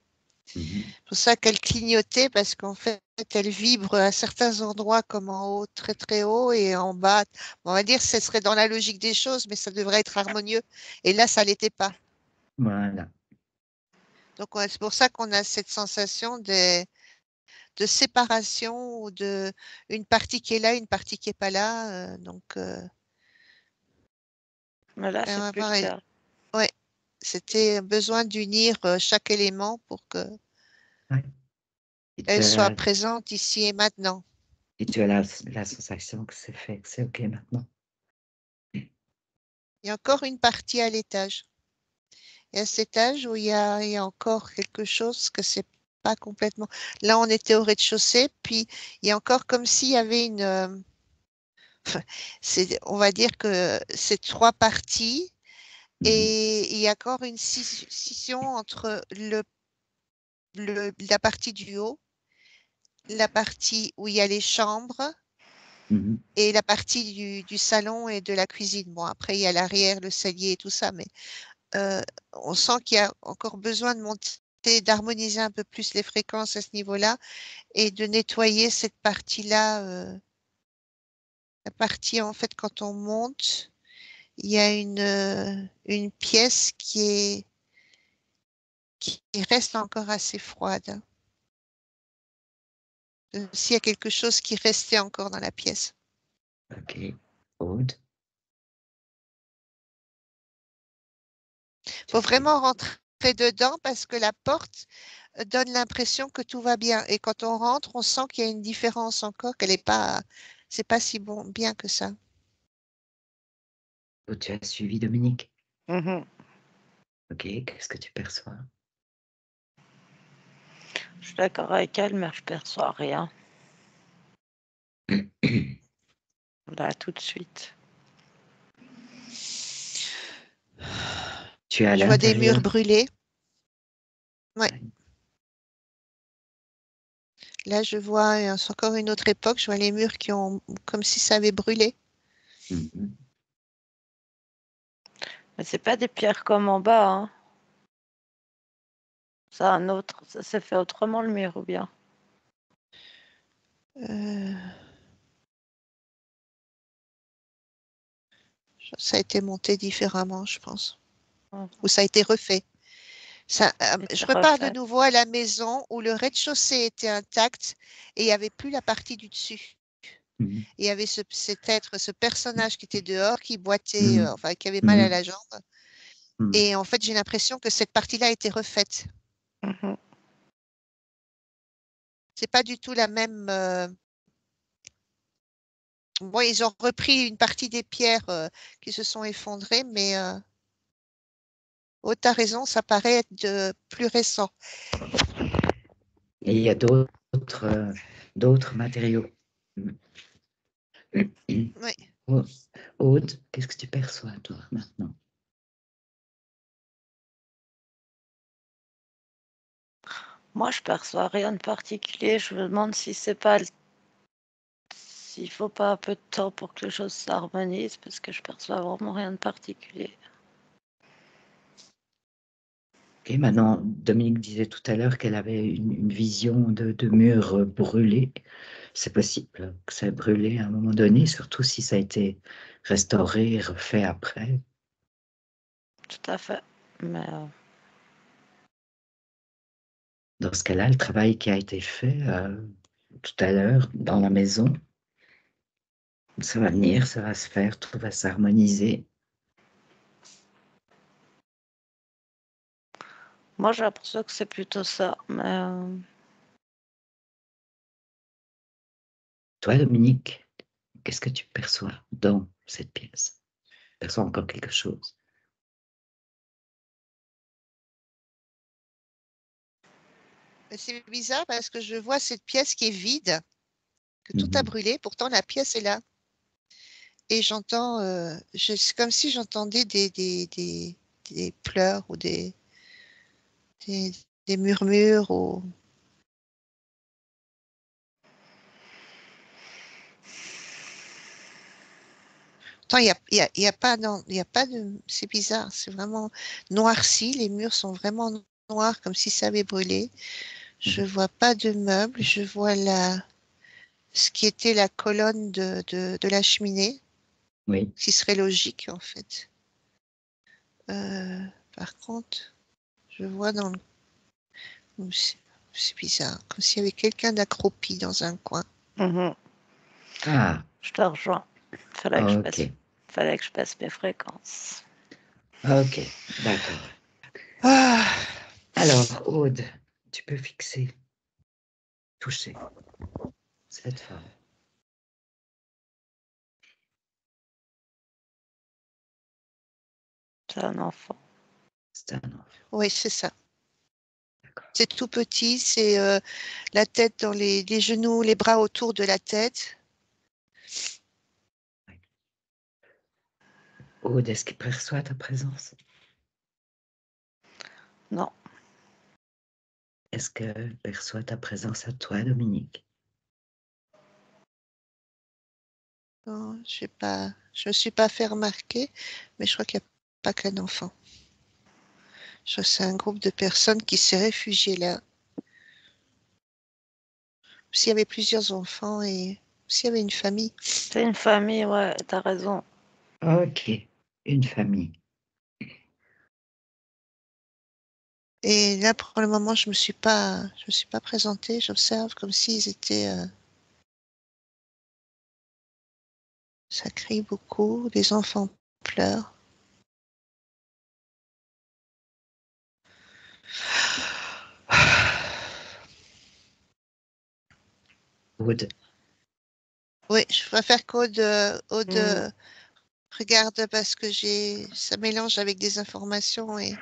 C'est pour ça qu'elle clignotait, parce qu'en fait, elle vibre à certains endroits comme en haut, très très haut, et en bas, on va dire, ce serait dans la logique des choses, mais ça devrait être harmonieux. Et là, ça l'était pas. Voilà. Donc, c'est pour ça qu'on a cette sensation de séparation ou de une partie qui est là, une partie qui est pas là. Mais là, c'est plus le Pareil. cas. Ouais, c'était besoin d'unir chaque élément pour que Ouais. Et tu elle soit as, présente ici et maintenant. et tu as la sensation que c'est fait, que c'est OK maintenant. Il y a encore une partie à l'étage. Il y a cet étage où il y a encore quelque chose que c'est pas complètement. Là, on était au rez-de-chaussée, puis il y a encore comme s'il y avait on va dire que c'est trois parties Mhm. et il y a encore une scission entre la partie du haut, la partie où il y a les chambres Mhm. et la partie du salon et de la cuisine. Bon, après, il y a l'arrière, le cellier et tout ça, mais on sent qu'il y a encore besoin de monter, d'harmoniser un peu plus les fréquences à ce niveau-là et de nettoyer cette partie-là. La partie, en fait, quand on monte, il y a une pièce qui reste encore assez froide. S'il y a quelque chose qui restait encore dans la pièce. OK. Aude, Il faut vraiment rentrer dedans parce que la porte donne l'impression que tout va bien. Et quand on rentre, on sent qu'il y a une différence encore, qu'elle n'est pas, c'est pas si bon, bien que ça. Aude, tu as suivi Dominique. Mhm. OK. Qu'est-ce que tu perçois? Je suis d'accord avec elle, mais je perçois rien. Là, tout de suite. Tu es à Je vois des l'intérieur. murs brûlés. Ouais. Ouais. Là, je vois, c'est encore une autre époque, je vois les murs qui ont, comme si ça avait brûlé. Mhm. Mais c'est pas des pierres comme en bas, hein. C'est un autre. Ça s'est fait autrement le mur ou bien? Euh, Ça a été monté différemment, je pense. Ouais, Ou ça a été refait. Je c'était repars de refait. nouveau à la maison où le rez-de-chaussée était intact et il n'y avait plus la partie du dessus. Mhm. Et il y avait cet être, ce personnage qui était dehors, qui boitait, Mhm. enfin, qui avait mal à Mhm. la jambe. Mhm. Et en fait, j'ai l'impression que cette partie-là a été refaite. Mhm. C'est pas du tout la même. Bon, ils ont repris une partie des pierres qui se sont effondrées, mais oh, t'as raison, ça paraît être plus récent. Et il y a d'autres matériaux. Mhm. Oui. Oh, Aude, qu'est-ce que tu perçois, toi, maintenant? Moi, je perçois rien de particulier. Je me demande si c'est pas s'il faut pas un peu de temps pour que les choses s'harmonisent, parce que je perçois vraiment rien de particulier. Ok, maintenant, Dominique disait tout à l'heure qu'elle avait une vision de murs brûlés. C'est possible que ça ait brûlé à un moment donné, surtout si ça a été restauré et refait après. Tout à fait. Mais Dans ce cas-là, le travail qui a été fait tout à l'heure dans la maison, ça va venir, ça va se faire, tout va s'harmoniser. moi, j'ai l'impression que c'est plutôt ça. Mais Toi, Dominique, qu'est-ce que tu perçois dans cette pièce? Tu perçois encore quelque chose? C'est bizarre parce que je vois cette pièce qui est vide, que tout a Mhm. brûlé, pourtant la pièce est là. Et j'entends, c'est comme si j'entendais des pleurs ou des, des murmures. Pourtant, il y a pas, il y a pas de, c'est bizarre, c'est vraiment noirci, les murs sont vraiment noir comme si ça avait brûlé. Je vois pas de meubles. Je vois ce qui était la colonne de la cheminée, Oui. ce qui serait logique en fait. Par contre, je vois dans le... C'est bizarre, comme s'il y avait quelqu'un d'accroupi dans un coin. Mhm. Ah, Je te rejoins. ok. Fallait que je passe mes fréquences. Ok, d'accord. Ah, Alors, Aude, tu peux fixer, toucher cette femme. C'est un enfant. C'est un enfant. oui, c'est ça. D'accord. C'est tout petit, c'est la tête dans les genoux, les bras autour de la tête. Oui. Aude, est-ce qu'il perçoit ta présence? Non, Est-ce qu'elle perçoit ta présence à toi, Dominique? Non, je me suis pas fait remarquer, mais je crois qu'il n'y a pas qu'un enfant. Je crois que c'est un groupe de personnes qui s'est réfugié là. S'il y avait plusieurs enfants et s'il y avait une famille. c'est une famille, ouais, t'as raison. Ok, une famille. Et là, pour le moment, je me suis pas présentée. J'observe comme s'ils étaient, ça crie beaucoup. Les enfants pleurent. Aude, Oui, je préfère Aude Mhm. regarde parce que ça mélange avec des informations et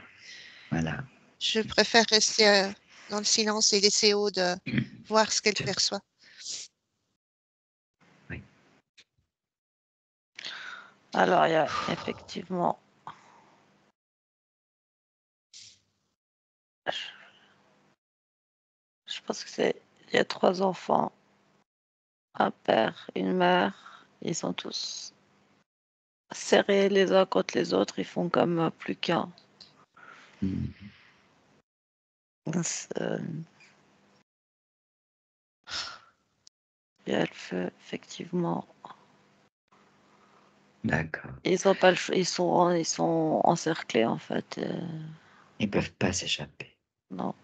voilà. je préfère rester dans le silence et laisser Aude voir ce qu'elle Tu- perçoit. Oui, Alors, il y a effectivement, je, je pense que il y a 3 enfants, un père, une mère. Ils sont tous serrés les uns contre les autres. Ils font comme plus qu'un. mm, Euh, Il y a le feu, effectivement. d'accord. Ils ont pas le choix. Ils sont encerclés en fait. Ils ne peuvent pas s'échapper. Non.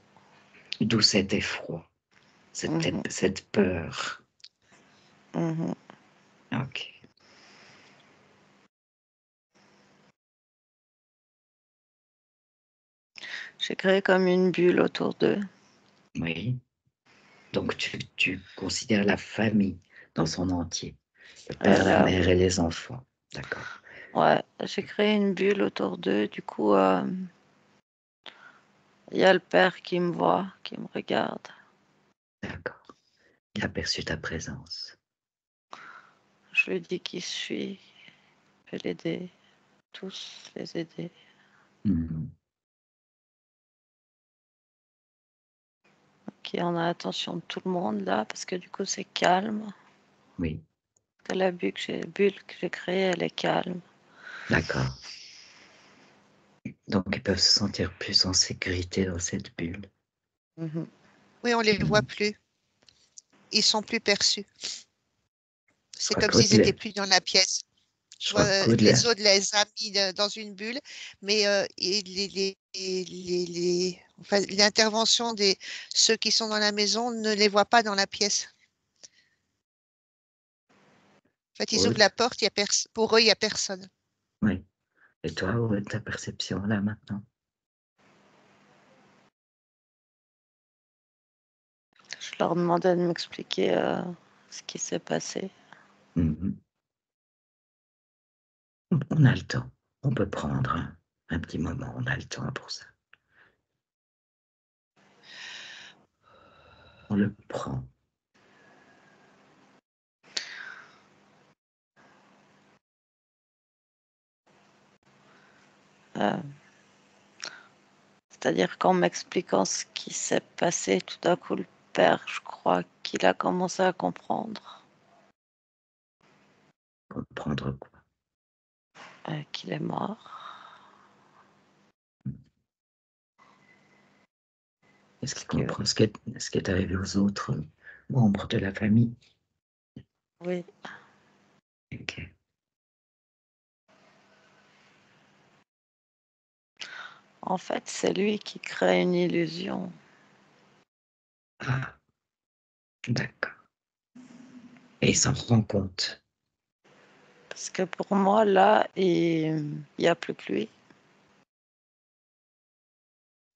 D'où cet effroi, Mhm. cette peur. Mhm. Ok, J'ai créé comme une bulle autour d'eux. oui. Donc tu considères la famille dans son entier, le Et père, la là, mère et les enfants. D'accord, ouais, j'ai créé une bulle autour d'eux. Du coup, il y a le père qui me voit, qui me regarde. d'accord. Il a perçu ta présence. Je lui dis qui je suis. Je vais l'aider. Tous les aider. Mhm. Qui en a attention de tout le monde là, parce que du coup, c'est calme. Oui, La bulle que j'ai créée, elle est calme. d'accord. Donc ils peuvent se sentir plus en sécurité dans cette bulle. Mhm. Oui, on les voit Mhm. plus. Ils sont plus perçus. Je C'est crois comme s'ils étaient qu'au-delà, plus dans la pièce. je Je vois crois qu'au-delà, les autres les a mis dans une bulle, mais enfin, l'intervention des ceux qui sont dans la maison ne les voit pas dans la pièce. En fait, ils ouvrent Aude, la porte, pour eux, il n'y a personne. oui. Et toi, Aude, ta perception là maintenant? Je leur demandais de m'expliquer ce qui s'est passé. Mhm. On a le temps. On peut prendre un petit moment. On a le temps pour ça. On le prend. Euh, C'est-à-dire qu'en m'expliquant ce qui s'est passé, tout d'un coup, le père, je crois qu'il a commencé à comprendre Comprendre quoi? qu'il est mort. Est-ce qu'il comprend ce qui est arrivé aux autres membres de la famille? Oui. Ok. En fait, c'est lui qui crée une illusion. Ah, d'accord. Et il s'en rend compte. Parce que pour moi, là, il n'y a plus que lui.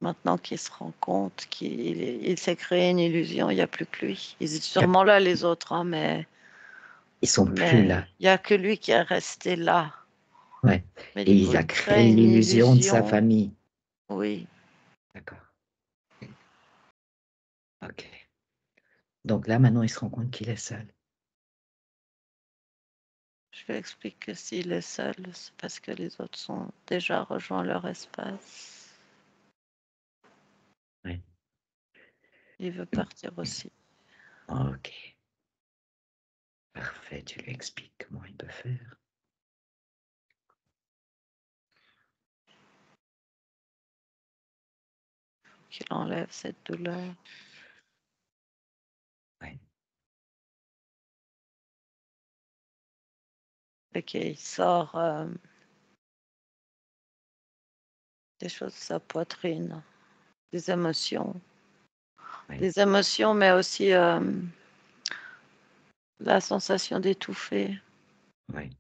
Maintenant qu'il se rend compte qu'il s'est créé une illusion, il n'y a plus que lui. Ils étaient sûrement là, les autres, hein, Ils sont plus mais là. il n'y a que lui qui est resté là. Ouais. Mais Et du coup, il a il crée créé une l'illusion de sa illusion. famille. Oui. D'accord. Ok. Donc là, maintenant, il se rend compte qu'il est seul. Je lui explique que s'il est seul, c'est parce que les autres sont déjà rejoint leur espace. Ouais. Il veut partir aussi. Ok. Parfait, tu lui expliques comment il peut faire. Qu'il enlève cette douleur. Ouais. Et qu'il sort des choses de sa poitrine, des émotions. Ouais. Des émotions, mais aussi la sensation d'étouffer. Ouais.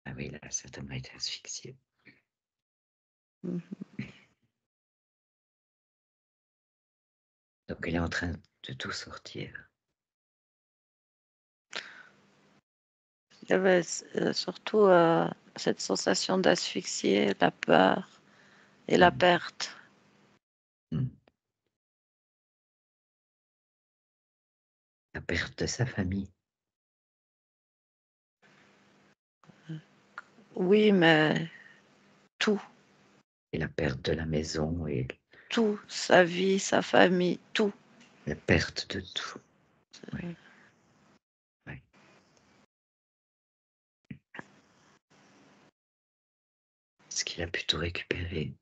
Ah oui, là, certainement été asphyxié. Mhm. Donc, il est en train de tout sortir. Il y avait surtout cette sensation d'asphyxier, la peur et la perte. Mm. La perte de sa famille. Oui, mais tout, Et la perte de la maison et tout, sa vie, sa famille, tout. la perte de tout. Ouais. Ouais. Ce qu'il a pu tout récupérer.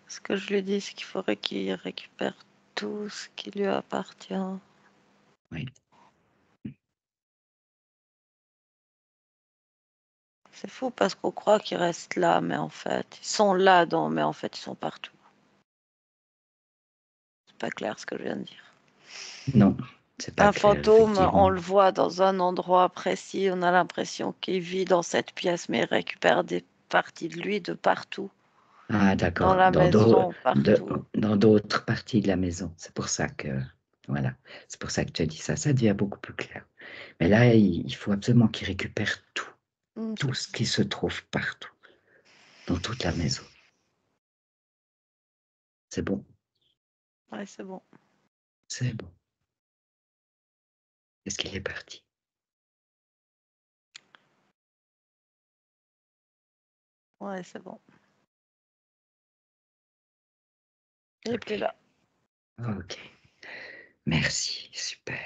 Ce que je lui dis, c'est qu'il faudrait qu'il récupère tout ce qui lui appartient. Oui. C'est fou parce qu'on croit qu'ils restent là, mais en fait, ils sont là, mais en fait, ils sont partout. C'est pas clair ce que je viens de dire. Non, c'est pas Un clair, fantôme, on effectivement. le voit dans un endroit précis, on a l'impression qu'il vit dans cette pièce, mais il récupère des parties de lui de partout, Ah, dans d'accord. la maison, partout. Dans d'autres parties de la maison. C'est pour ça que, voilà, c'est pour ça que tu as dit ça. Ça devient beaucoup plus clair. Mais là, il faut absolument qu'il récupère tout. Tout ce qui se trouve partout, dans toute la maison. C'est bon. Ouais, c'est bon. C'est bon. Est-ce qu'il est parti? Ouais, c'est bon. Il est Ok. plus là. Ok. Merci. Super.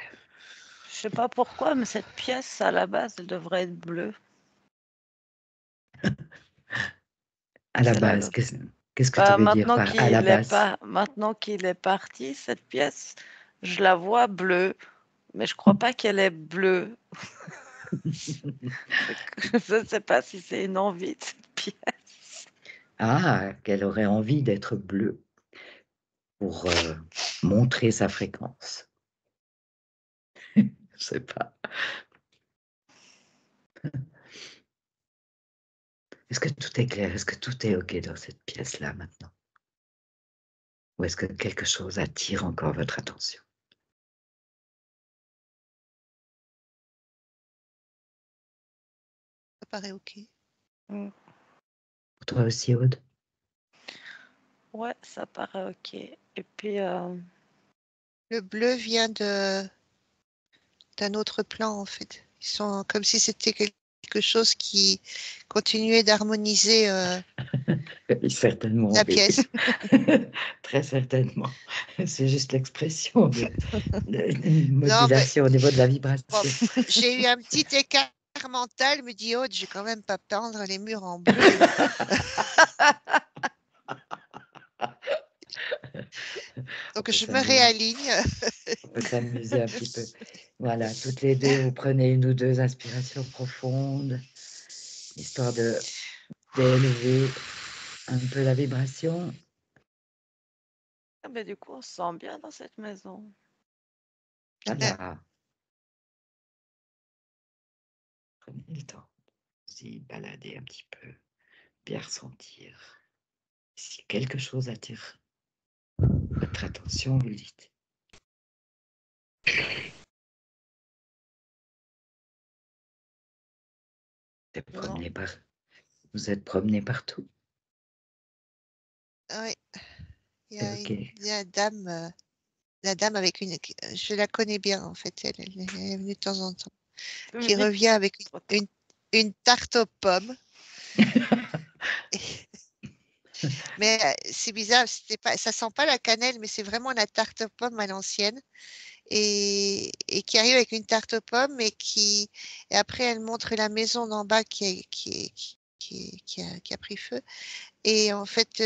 Je sais pas pourquoi, mais cette pièce, à la base, elle devrait être bleue. À la C'est là base, le... qu'est-ce que tu veux dire maintenant par à la qu'il est base? pas, maintenant qu'il est parti, cette pièce, je la vois bleue, mais je crois pas qu'elle est bleue. Je ne sais pas si c'est une envie de cette pièce. Ah, qu'elle aurait envie d'être bleue pour montrer sa fréquence. Je sais pas. Est-ce que tout est clair? Est-ce que tout est OK dans cette pièce-là maintenant? Ou est-ce que quelque chose attire encore votre attention? Ça paraît OK. Mm. Pour toi aussi, Aude? Ouais, ça paraît OK. Et puis, Le bleu vient d'un autre plan, en fait. Ils sont comme si c'était quelque chose qui continuait d'harmoniser Oui, certainement, la oui. pièce. Très certainement. C'est juste l'expression une Non, mais modulation au niveau de la bon, vibration. j'ai eu un petit écart guerre mentale me dit, oh, je vais quand même pas peindre les murs en bleu. Donc, je me réaligne. On peut s'amuser un petit peu. Voilà, toutes les deux, vous prenez une ou deux inspirations profondes, histoire d'élever un peu la vibration. Ah, mais du coup, on se sent bien dans cette maison. Voilà. Prenez le temps de s'y balader un petit peu, bien ressentir. Si quelque chose attire votre attention, vous le dites. Vous êtes promené partout. Oui, il y C'est a OK. la dame avec je la connais bien en fait, elle est venue de temps en temps, Plus qui vite. revient avec une tarte aux pommes. Mais c'est bizarre, ça sent pas la cannelle, mais c'est vraiment la tarte aux pommes à l'ancienne. Et qui arrive avec une tarte aux pommes et après elle montre la maison d'en bas qui a pris feu. Et en fait,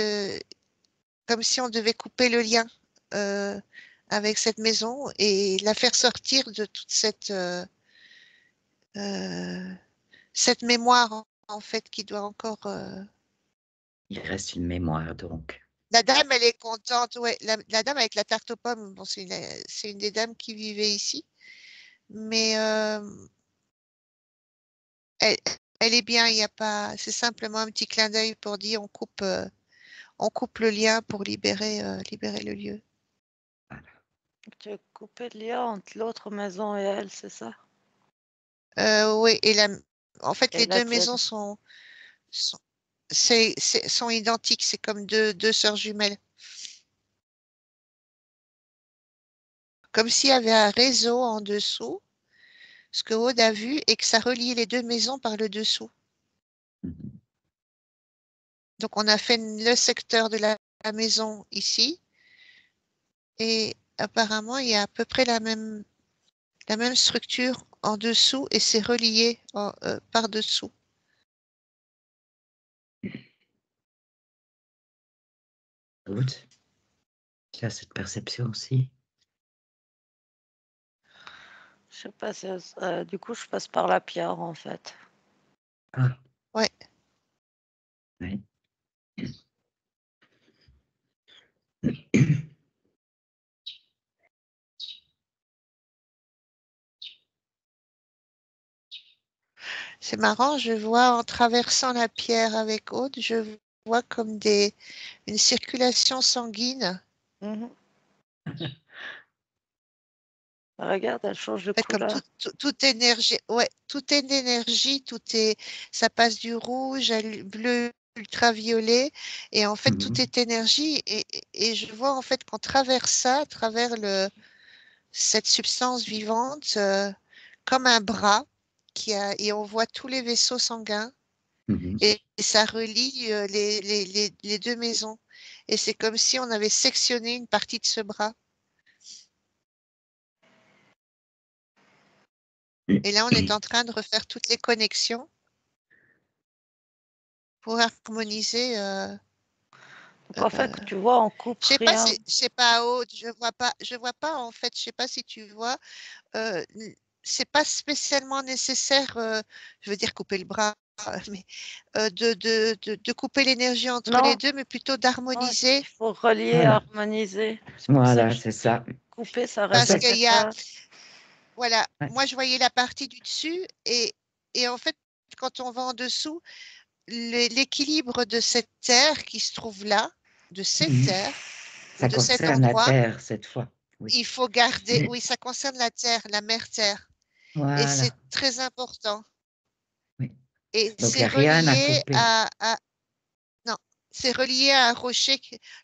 comme si on devait couper le lien euh, avec cette maison et la faire sortir de toute euh, cette mémoire en fait qui doit encore. Il reste une mémoire, donc. La dame, elle est contente. Ouais, la dame avec la tarte aux pommes, bon, c'est une des dames qui vivait ici, mais elle, elle est bien. Il y a pas. C'est simplement un petit clin d'œil pour dire on coupe le lien pour libérer le lieu. Tu as coupé le lien entre l'autre maison et elle, c'est ça? Oui, en fait, Et les la deux tienne. maisons sont, sont identiques. C'est comme deux sœurs jumelles. Comme s'il y avait un réseau en dessous, ce que Aude a vu, et que ça reliait les deux maisons par le dessous. Mhm. Donc, on a fait le secteur de la maison ici, et apparemment, il y a à peu près la même structure en dessous, et c'est relié par-dessous. Aude, tu as cette perception aussi? Je sais pas, du coup, je passe par la pierre, en fait. Ah, Ouais. oui. C'est marrant, je vois en traversant la pierre avec Aude, je vois comme une circulation sanguine. Mhm. Regarde, elle change de En fait, comme couleur. toute énergie, ouais, tout est d'énergie, ça passe du rouge à bleu, ultraviolet, et en fait, tout Mhm. est énergie, et je vois en fait qu'on traverse ça à travers cette substance vivante, comme un bras, et on voit tous les vaisseaux sanguins. Mhm. Et ça relie les deux maisons. Et c'est comme si on avait sectionné une partie de ce bras. Et là, on est en train de refaire toutes les connexions pour harmoniser. Donc, en fait, tu vois, on coupe rien. Je sais pas haute, je vois pas en fait, je sais pas si tu vois. euh, c'est pas spécialement nécessaire, je veux dire couper le bras, mais de couper l'énergie entre les Non, deux, mais plutôt non, d'harmoniser. il faut relier, Voilà, harmoniser. C'est pour ça que voilà, c'est ça. couper, ça C'est Parce ça. qu'il y a, répéterait. voilà, Ouais. moi je voyais la partie du dessus et en fait, quand on va en dessous, l'équilibre de cette terre qui se trouve là, de cette Mhm. terre ou Ça de cet concerne la endroit, Terre cette fois. Oui. il faut garder, oui, ça concerne la terre, la mère terre, et c'est Voilà. très important. Oui. Et Donc, il c'est n'y a rien à relié couper. non, c'est relié à un rocher.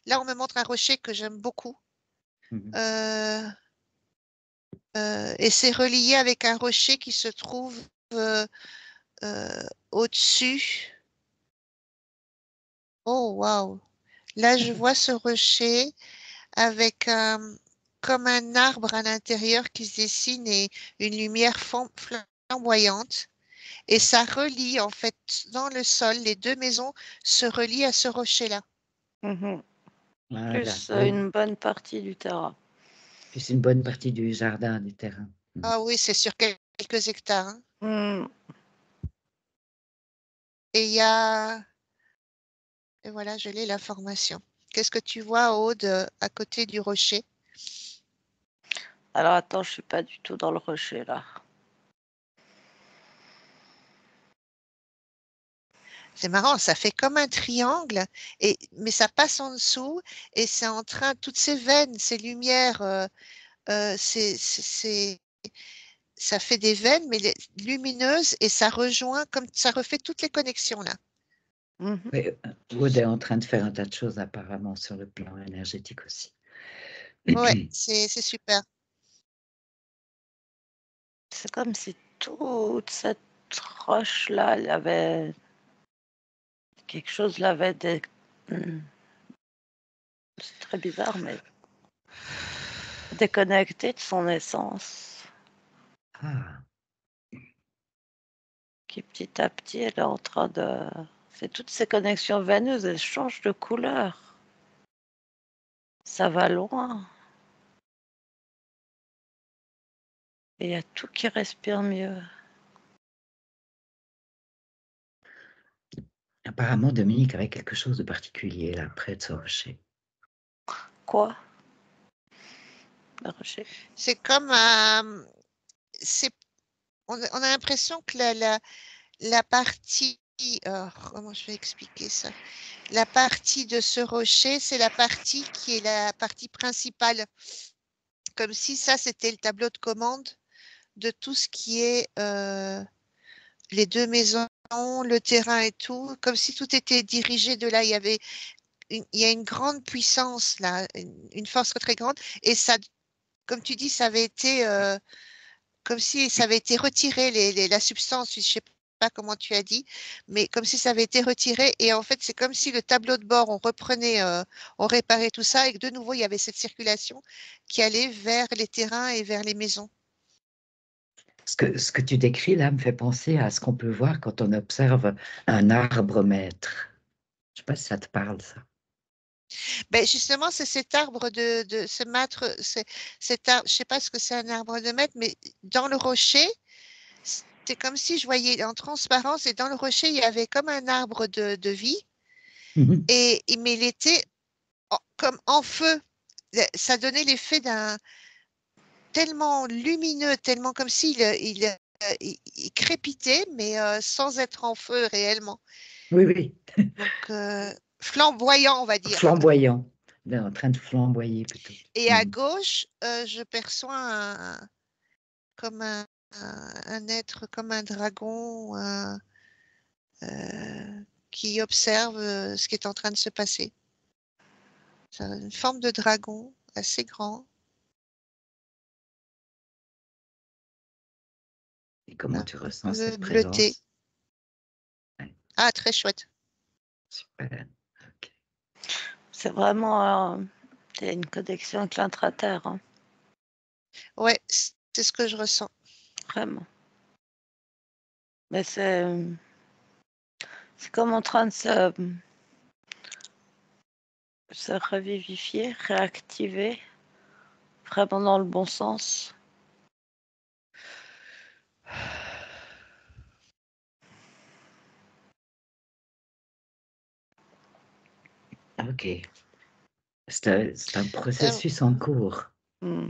Là, on me montre un rocher que j'aime beaucoup. Mhm. Euh, et c'est relié avec un rocher qui se trouve euh, au-dessus. Oh, waouh! Là, je vois ce rocher avec comme un arbre à l'intérieur qui se dessine et une lumière flamboyante. Et ça relie, en fait, dans le sol, les deux maisons se relient à ce rocher-là. Mhm. Voilà. Plus Oui. une bonne partie du terrain. Puis une bonne partie du jardin, du terrain. Ah oui, c'est sur quelques hectares, hein. Mm. Et il y a... Et voilà, je l'ai l'information. Qu'est-ce que tu vois, Aude, à côté du rocher? Alors attends, je suis pas du tout dans le rocher là. C'est marrant, ça fait comme un triangle, mais ça passe en dessous et c'est en train, toutes ces veines, ces lumières, ça fait des veines, mais lumineuses et ça rejoint, comme ça refait toutes les connexions là. Mhm. Oui, Wood est en train de faire un tas de choses apparemment sur le plan énergétique aussi. Ouais, c'est super. C'est comme si toute cette roche là, il y avait quelque chose l'avait c'est très bizarre, mais déconnecté de son essence, Ah, qui petit à petit elle est en train de... C'est toutes ces connexions veineuses, elles changent de couleur. Ça va loin. Et il y a tout qui respire mieux. apparemment, Dominique avait quelque chose de particulier là, près de ce rocher. Quoi? Le rocher. C'est comme c'est, on a l'impression que la partie, comment je vais expliquer ça? La partie de ce rocher, c'est la partie qui est la partie principale. Comme si ça, c'était le tableau de commande de tout ce qui est les deux maisons, le terrain et tout, comme si tout était dirigé de là. Il y a une grande puissance là, une force très, très grande. Et ça, comme tu dis, ça avait été comme si ça avait été retiré, la substance, je ne sais pas comment tu as dit, mais comme si ça avait été retiré. Et en fait, c'est comme si le tableau de bord, on reprenait, on réparait tout ça et que de nouveau, il y avait cette circulation qui allait vers les terrains et vers les maisons. Ce que tu décris là me fait penser à ce qu'on peut voir quand on observe un arbre maître. Je ne sais pas si ça te parle, ça. Ben justement, c'est cet arbre de ce mâtre, cet arbre, je sais pas ce que c'est un arbre de mètre, mais dans le rocher, c'est comme si je voyais en transparence et dans le rocher, il y avait comme un arbre de vie Mhm. mais il était comme en feu. Ça donnait l'effet d'un tellement lumineux, tellement comme s'il il crépitait, mais sans être en feu réellement. Oui, oui, Donc, flamboyant, on va dire. flamboyant. Il est en train de flamboyer plutôt. Et à Mhm. gauche, je perçois comme un être, comme un dragon qui observe ce qui est en train de se passer. C'est une forme de dragon assez grand. Et comment Un tu ressens peu cette bleuté. présence? Ouais, Ah, très chouette. super. Ok. C'est vraiment il y a une connexion avec l'intra-terre, hein, Ouais, c'est ce que je ressens. vraiment. Mais c'est comme en train de se revivifier, réactiver, vraiment dans le bon sens. Ok. C'est un Euh, processus en cours. Mm.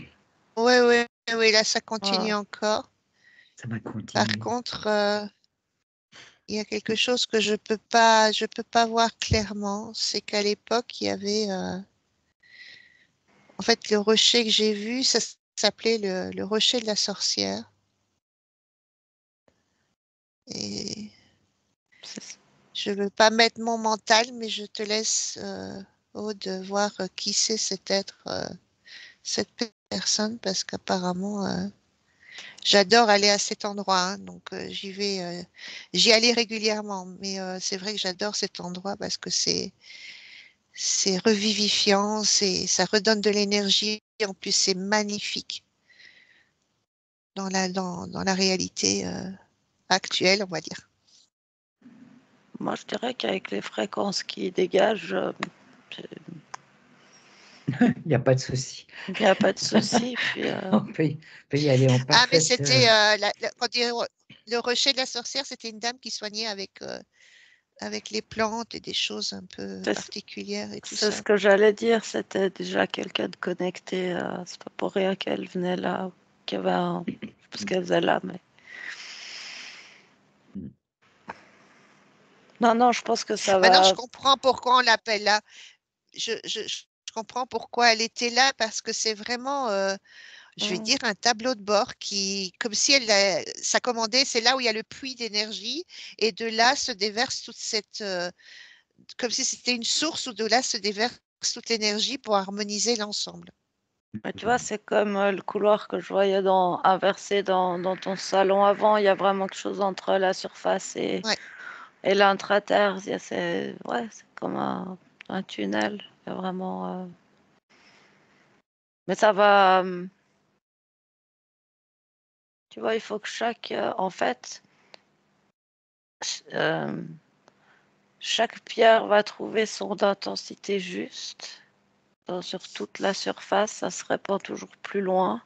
ouais, ouais, ouais, là, ça continue Ouais. encore. Ça va Par continuer. contre, il y a quelque chose que je peux pas voir clairement. C'est qu'à l'époque, il y avait, en fait, le rocher que j'ai vu, ça s'appelait le rocher de la sorcière. Et C'est- je veux pas mettre mon mental, mais je te laisse, Aude, voir qui c'est cet être, cette personne, parce qu'apparemment, j'adore aller à cet endroit, hein, donc j'y allais régulièrement, mais c'est vrai que j'adore cet endroit parce que c'est revivifiant, ça redonne de l'énergie, en plus c'est magnifique dans la réalité. actuel, on va dire. Moi, je dirais qu'avec les fréquences qui dégagent, Il n'y a pas de souci. il n'y a pas de souci. Puis, On peut y aller en Ah, mais parfaite. c'était, quand le rocher de la sorcière, c'était une dame qui soignait avec les plantes et des choses un peu c'est particulières et tout c'est ça. ce que j'allais dire. C'était déjà quelqu'un de connecté. C'est pas pour rien qu'elle venait là, qu'il y avait un... parce qu'elle faisait là, mais... Mm. Non, non, je pense que ça Maintenant, je va... comprends pourquoi on l'appelle là. Je comprends pourquoi elle était là, parce que c'est vraiment, je vais Mm. dire, un tableau de bord qui, comme si ça commandait, c'est là où il y a le puits d'énergie, et de là se déverse toute cette, comme si c'était une source où de là se déverse toute l'énergie pour harmoniser l'ensemble. Mais tu vois, c'est comme le couloir que je voyais inversé dans ton salon avant. Il y a vraiment quelque chose entre la surface Ouais. et l'intraterre. Ouais, c'est comme un tunnel. Il y a vraiment... Mais ça va... tu vois, il faut que en fait, euh, chaque pierre va trouver son intensité juste. Sur toute la surface, ça se répand toujours plus loin.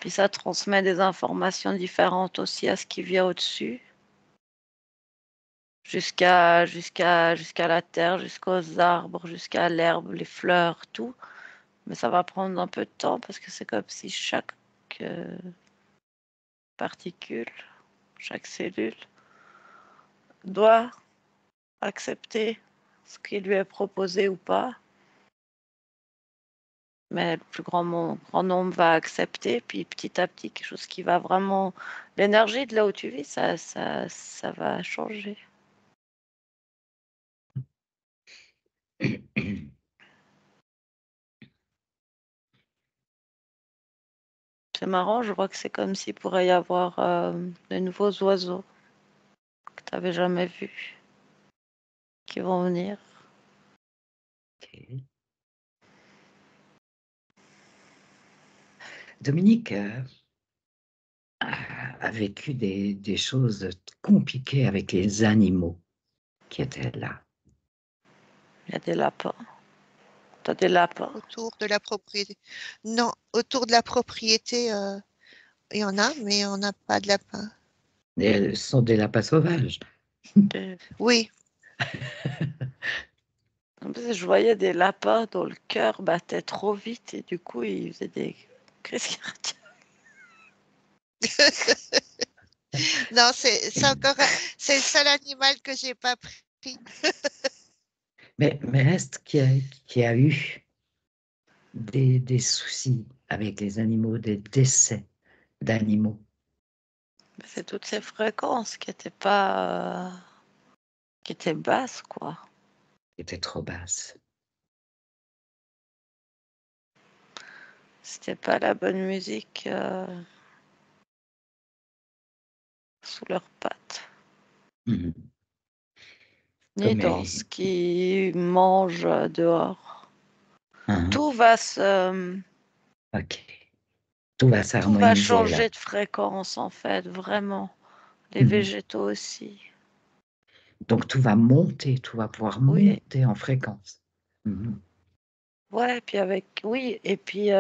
Puis ça transmet des informations différentes aussi à ce qui vient au-dessus. Jusqu'à la terre, jusqu'aux arbres, jusqu'à l'herbe, les fleurs, tout. Mais ça va prendre un peu de temps parce que c'est comme si chaque euh, particule, chaque cellule doit accepter ce qui lui est proposé ou pas. Mais le plus grand nombre va accepter, puis petit à petit, quelque chose qui va vraiment... L'énergie de là où tu vis, ça va changer. C'est marrant, je vois que c'est comme s'il pourrait y avoir de nouveaux oiseaux que tu n'avais jamais vus qui vont venir. Ok. Dominique a vécu des choses compliquées avec les animaux qui étaient là. Il y a des lapins. Tu as des lapins. Autour de la propriété. Non, autour de la propriété, il y en a, mais on n'a pas de lapin. Et ce sont des lapins sauvages. Et- Oui, en plus, je voyais des lapins dont le cœur battait trop vite et du coup, ils faisaient des crises cardiaques. non, c'est encore, c'est le seul animal que j'ai pas pris. Mais est-ce qu'il y a eu des soucis avec les animaux, des décès d'animaux C'est toutes ces fréquences qui étaient pas... qui étaient basses, quoi. qui étaient trop basses? C'était pas la bonne musique sous leurs pattes. Mhm. Ni Comme, dans ce qu'ils mangent dehors. hein, Tout va se... ok. Tout va Tout va s'harmoniser là. changer de fréquence, en fait, vraiment. Les Mhm. végétaux aussi. Donc tout va monter, tout va pouvoir Oui, monter en fréquence. Mhm. ouais, puis avec... Oui, et puis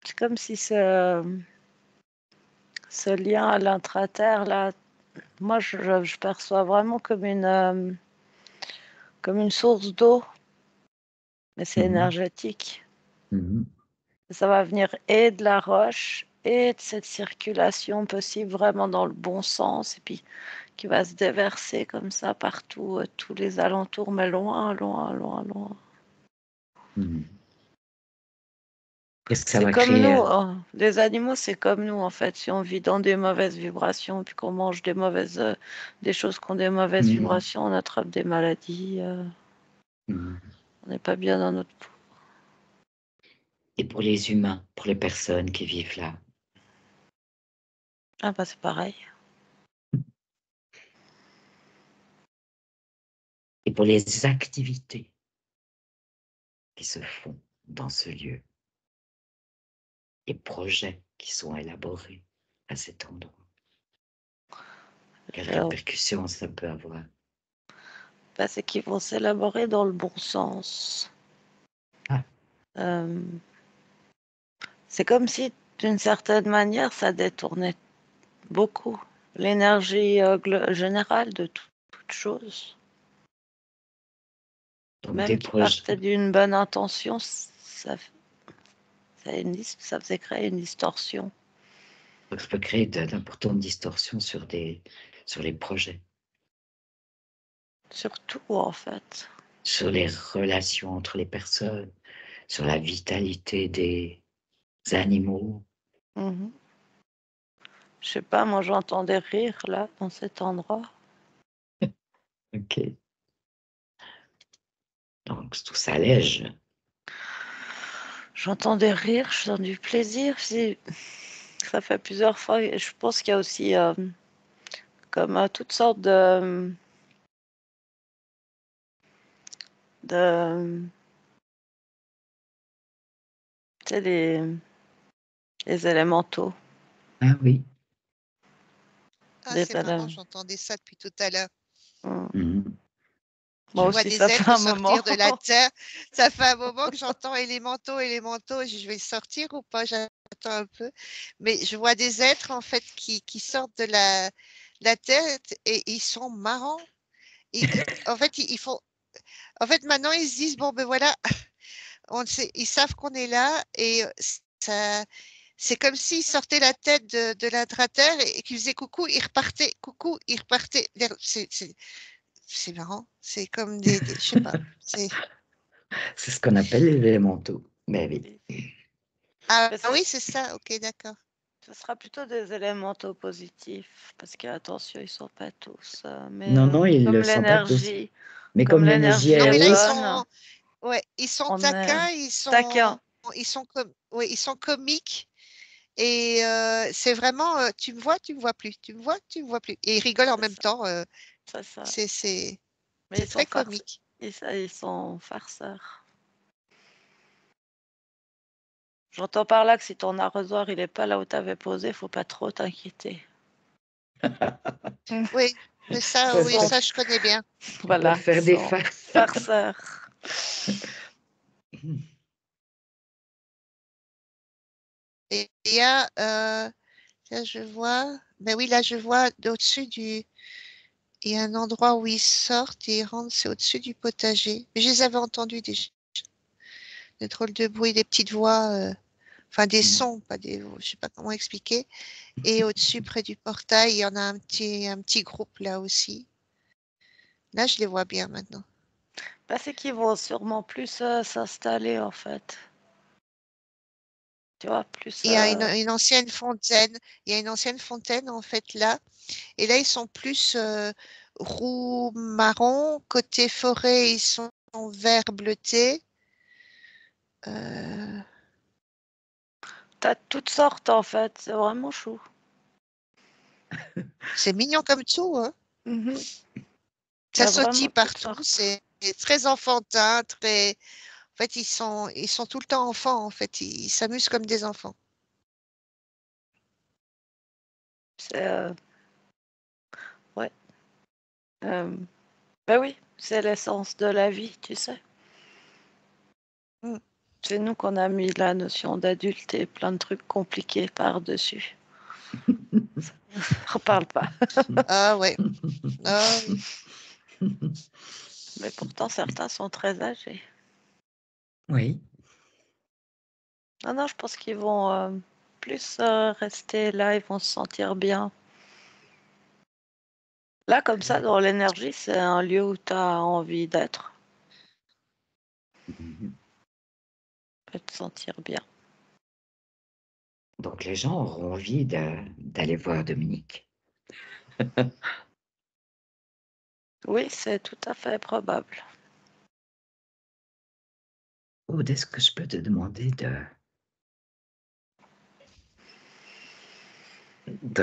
c'est comme si ce lien à l'intraterre, là, moi, je perçois vraiment comme une source d'eau, mais c'est Mhm. énergétique. Mhm. Ça va venir et de la roche et de cette circulation possible vraiment dans le bon sens, et puis qui va se déverser comme ça partout, tous les alentours, mais loin, loin, loin, loin. Mhm. Qu'est-ce que ça C'est va comme créer? nous, hein. Les animaux, c'est comme nous en fait. Si on vit dans des mauvaises vibrations, puis qu'on mange des choses qui ont des mauvaises Mhm. vibrations, on attrape des maladies. Mhm. On n'est pas bien dans notre peau. Et pour les humains, pour les personnes qui vivent là, Ah bah c'est pareil. et pour les activités qui se font dans ce lieu, les projets qui sont élaborés à cet endroit. Quelle Je- répercussion ça peut avoir? Ben, c'est qu'ils vont s'élaborer dans le bon sens. Ah. C'est comme si, d'une certaine manière, ça détournait beaucoup l'énergie générale de toute chose. Donc Même des qui projets, partait d'une bonne intention, ça faisait créer une distorsion. donc ça peut créer d'importantes distorsions sur les projets, Surtout, en fait. sur les relations entre les personnes, sur la vitalité des animaux. Mhm. Je sais pas, moi j'entends des rires là, dans cet endroit. Ok. Donc tout s'allège. J'entends des rires, je sens du plaisir. Ça fait plusieurs fois. Et je pense qu'il y a aussi comme toutes sortes de tu sais, les élémentaux. Ah oui. Ah, Les c'est marrant, éléments. j'entendais ça depuis tout à l'heure. Mm. Mhm. Moi Je vois aussi, des ça fait êtres un moment. sortir de la terre. Ça fait un moment que j'entends élémentaux, élémentaux. Je vais sortir ou pas? J'attends un peu. Mais je vois des êtres en fait qui sortent de la terre et ils sont marrants. En fait, ils font. En fait, maintenant, ils se disent bon, ben voilà, ils savent qu'on est là et ça. C'est comme s'ils sortaient la tête de l'intraterre et qu'ils faisaient coucou, ils repartaient, coucou, ils repartaient. C'est marrant. C'est comme je sais pas. C'est ce qu'on appelle les élémentaux. Mais oui. Ah Mais oui, c'est ça. Ok, d'accord. ce sera plutôt des élémentaux positifs, parce qu'attention, ils sont pas tous. Mais Non, non, ils ne comme le sont pas tous. l'énergie, Mais comme comme l'énergie l'énergie Non, est mais est là, haute, bonne, ouais, ils sont on est taquins, taquin. ouais, ils sont comiques. Et c'est vraiment, tu me vois plus, tu me vois, tu me vois plus. Et ils rigolent en C'est même ça, temps. c'est ça. C'est, c'est, Mais c'est très comique. ils sont farceurs. J'entends par là que si ton arrosoir il est pas là où t'avais posé, faut pas trop t'inquiéter. Oui, mais ils ça, peuvent oui, Sont, faire, ça, je connais bien. ils peuvent voilà, ils faire des sont farces. farceurs. Et il y a, là, je vois, ben oui, là, je vois au-dessus il y a un endroit où ils sortent et ils rentrent, c'est au-dessus du potager. Mais je les avais entendus déjà. Des drôles de bruit, des petites voix, enfin des sons, pas des, je sais pas comment expliquer. Et au-dessus, près du portail, il y en a un petit groupe là aussi. Là, je les vois bien maintenant. Bah, c'est qu'ils vont sûrement plus s'installer en fait. Tu vois, plus. Il y a une ancienne fontaine. Il y a une ancienne fontaine en fait là. Et là, ils sont plus roux marron. Côté forêt, ils sont vert bleuté. Euh, T'as toutes sortes en fait, c'est vraiment chou. c'est mignon comme tout, hein. Mhm. Il y Ça a sautille vraiment toutes partout. sortes. C'est très enfantin, très. En fait, ils sont tout le temps enfants. En fait, ils s'amusent comme des enfants. C'est ouais. Bah oui, c'est l'essence de la vie, tu sais. Mm. C'est nous qu'on a mis la notion d'adulte et plein de trucs compliqués par-dessus. On parle pas. Ah ouais. Ah oui. Mais pourtant, certains sont très âgés. Oui. Non, non, je pense qu'ils vont plus rester là, ils vont se sentir bien. Là, comme ça, dans l'énergie, c'est un lieu où tu as envie d'être, de te sentir bien. Donc les gens auront envie d'aller voir Dominique. Oui, c'est tout à fait probable. Aude, est-ce que je peux te demander de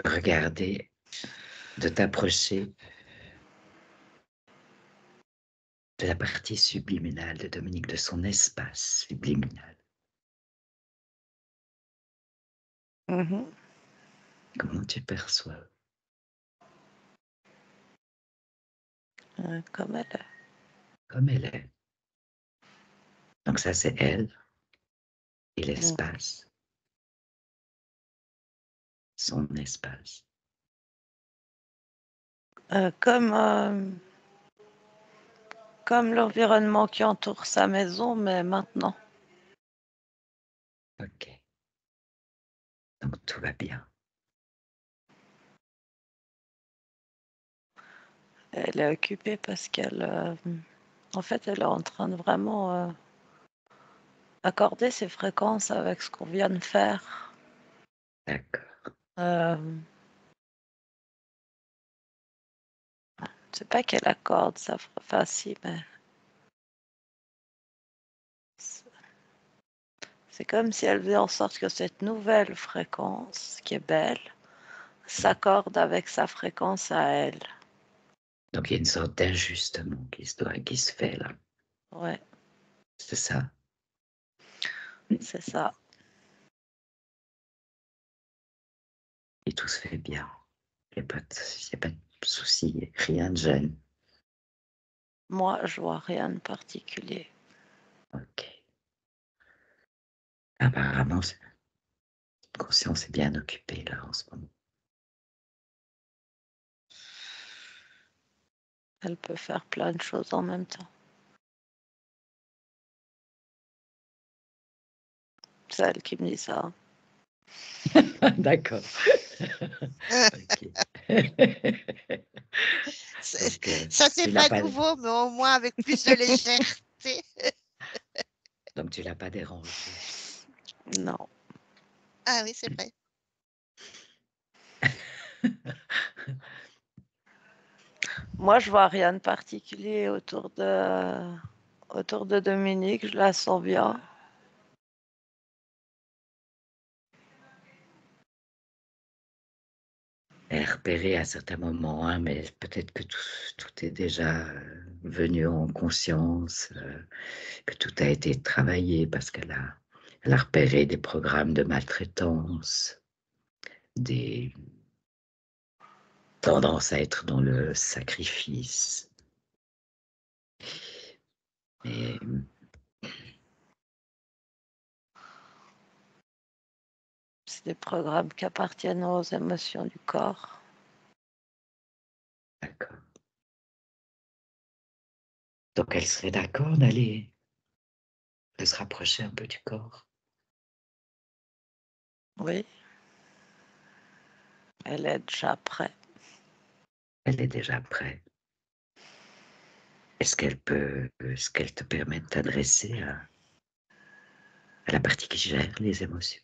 regarder, de t'approcher de la partie subliminale de Dominique, de son espace subliminal? Mhm. Comment tu perçois? Comme elle est. Comme elle est. Donc ça, c'est elle et Mm. l'espace, son espace. Comme l'environnement qui entoure sa maison, mais maintenant. Ok. Donc tout va bien. Elle est occupée parce en fait, elle est en train de vraiment accorder ses fréquences avec ce qu'on vient de faire. D'accord. C'est pas qu'elle accorde sa enfin si, mais c'est comme si elle faisait en sorte que cette nouvelle fréquence, qui est belle, s'accorde avec sa fréquence à elle. Donc il y a une sorte d'ajustement qui se fait là. Ouais, C'est ça? c'est ça. Et tout se fait bien. Il n'y a pas de souci, rien de gêne. Moi, je vois rien de particulier. Ok. Apparemment, la conscience est bien occupée là en ce moment. Elle peut faire plein de choses en même temps. C'est elle qui me dit ça. D'accord. Ok. Donc, Ça, c'est tu l'as pas pas, nouveau, mais au moins avec plus de légèreté. donc tu l'as pas dérangé. Non. Ah oui, c'est vrai. Moi, je vois rien de particulier autour de Dominique. Je la sens bien. Elle repéré à certains moments, hein, mais peut-être que tout est déjà venu en conscience, que tout a été travaillé parce elle a repéré des programmes de maltraitance, des tendances à être dans le sacrifice. Mais C'est des programmes qui appartiennent aux émotions du corps. d'accord. Donc elle serait d'accord de se rapprocher un peu du corps. Oui, elle est déjà prête. Elle est déjà prête. Est-ce qu'elle te permet de t'adresser à la partie qui gère les émotions?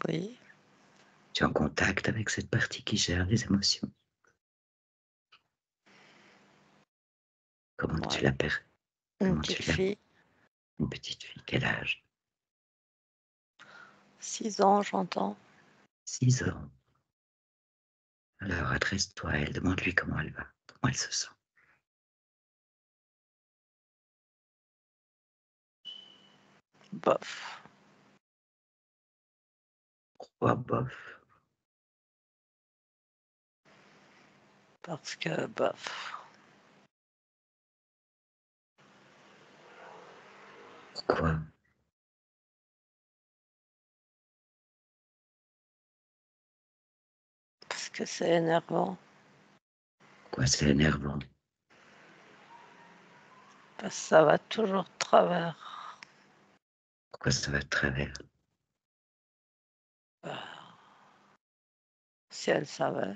Oui, Tu es en contact avec cette partie qui gère les émotions? Comment tu ouais. l'appelles? Une Comment tu petite l'appelles? fille, Une petite fille, quel âge? 6 ans, j'entends. 6 ans. Alors adresse-toi à elle, demande-lui comment elle va, comment elle se sent. Bof. Pourquoi bof? Parce que bof. Pourquoi? Parce que c'est énervant. Pourquoi c'est énervant? Parce que ça va toujours de travers. Pourquoi ça va de travers? Euh, Si elle savait.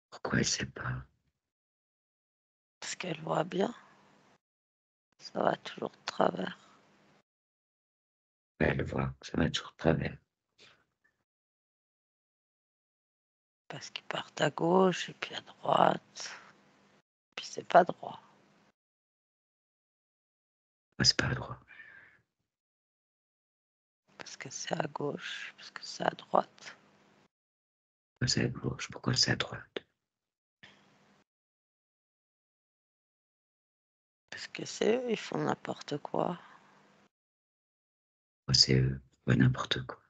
Pourquoi elle sait pas? Parce qu'elle voit bien. Ça va toujours de travers. Elle voit que ça va toujours de travers. Parce qu'ils partent à gauche et puis à droite. Puis c'est pas droit. Pourquoi c'est pas à droite? Parce que c'est à gauche. Parce que c'est à droite. Pourquoi c'est à gauche? Pourquoi c'est à droite? Parce que c'est eux, ils font n'importe quoi. C'est eux, ouais, n'importe quoi.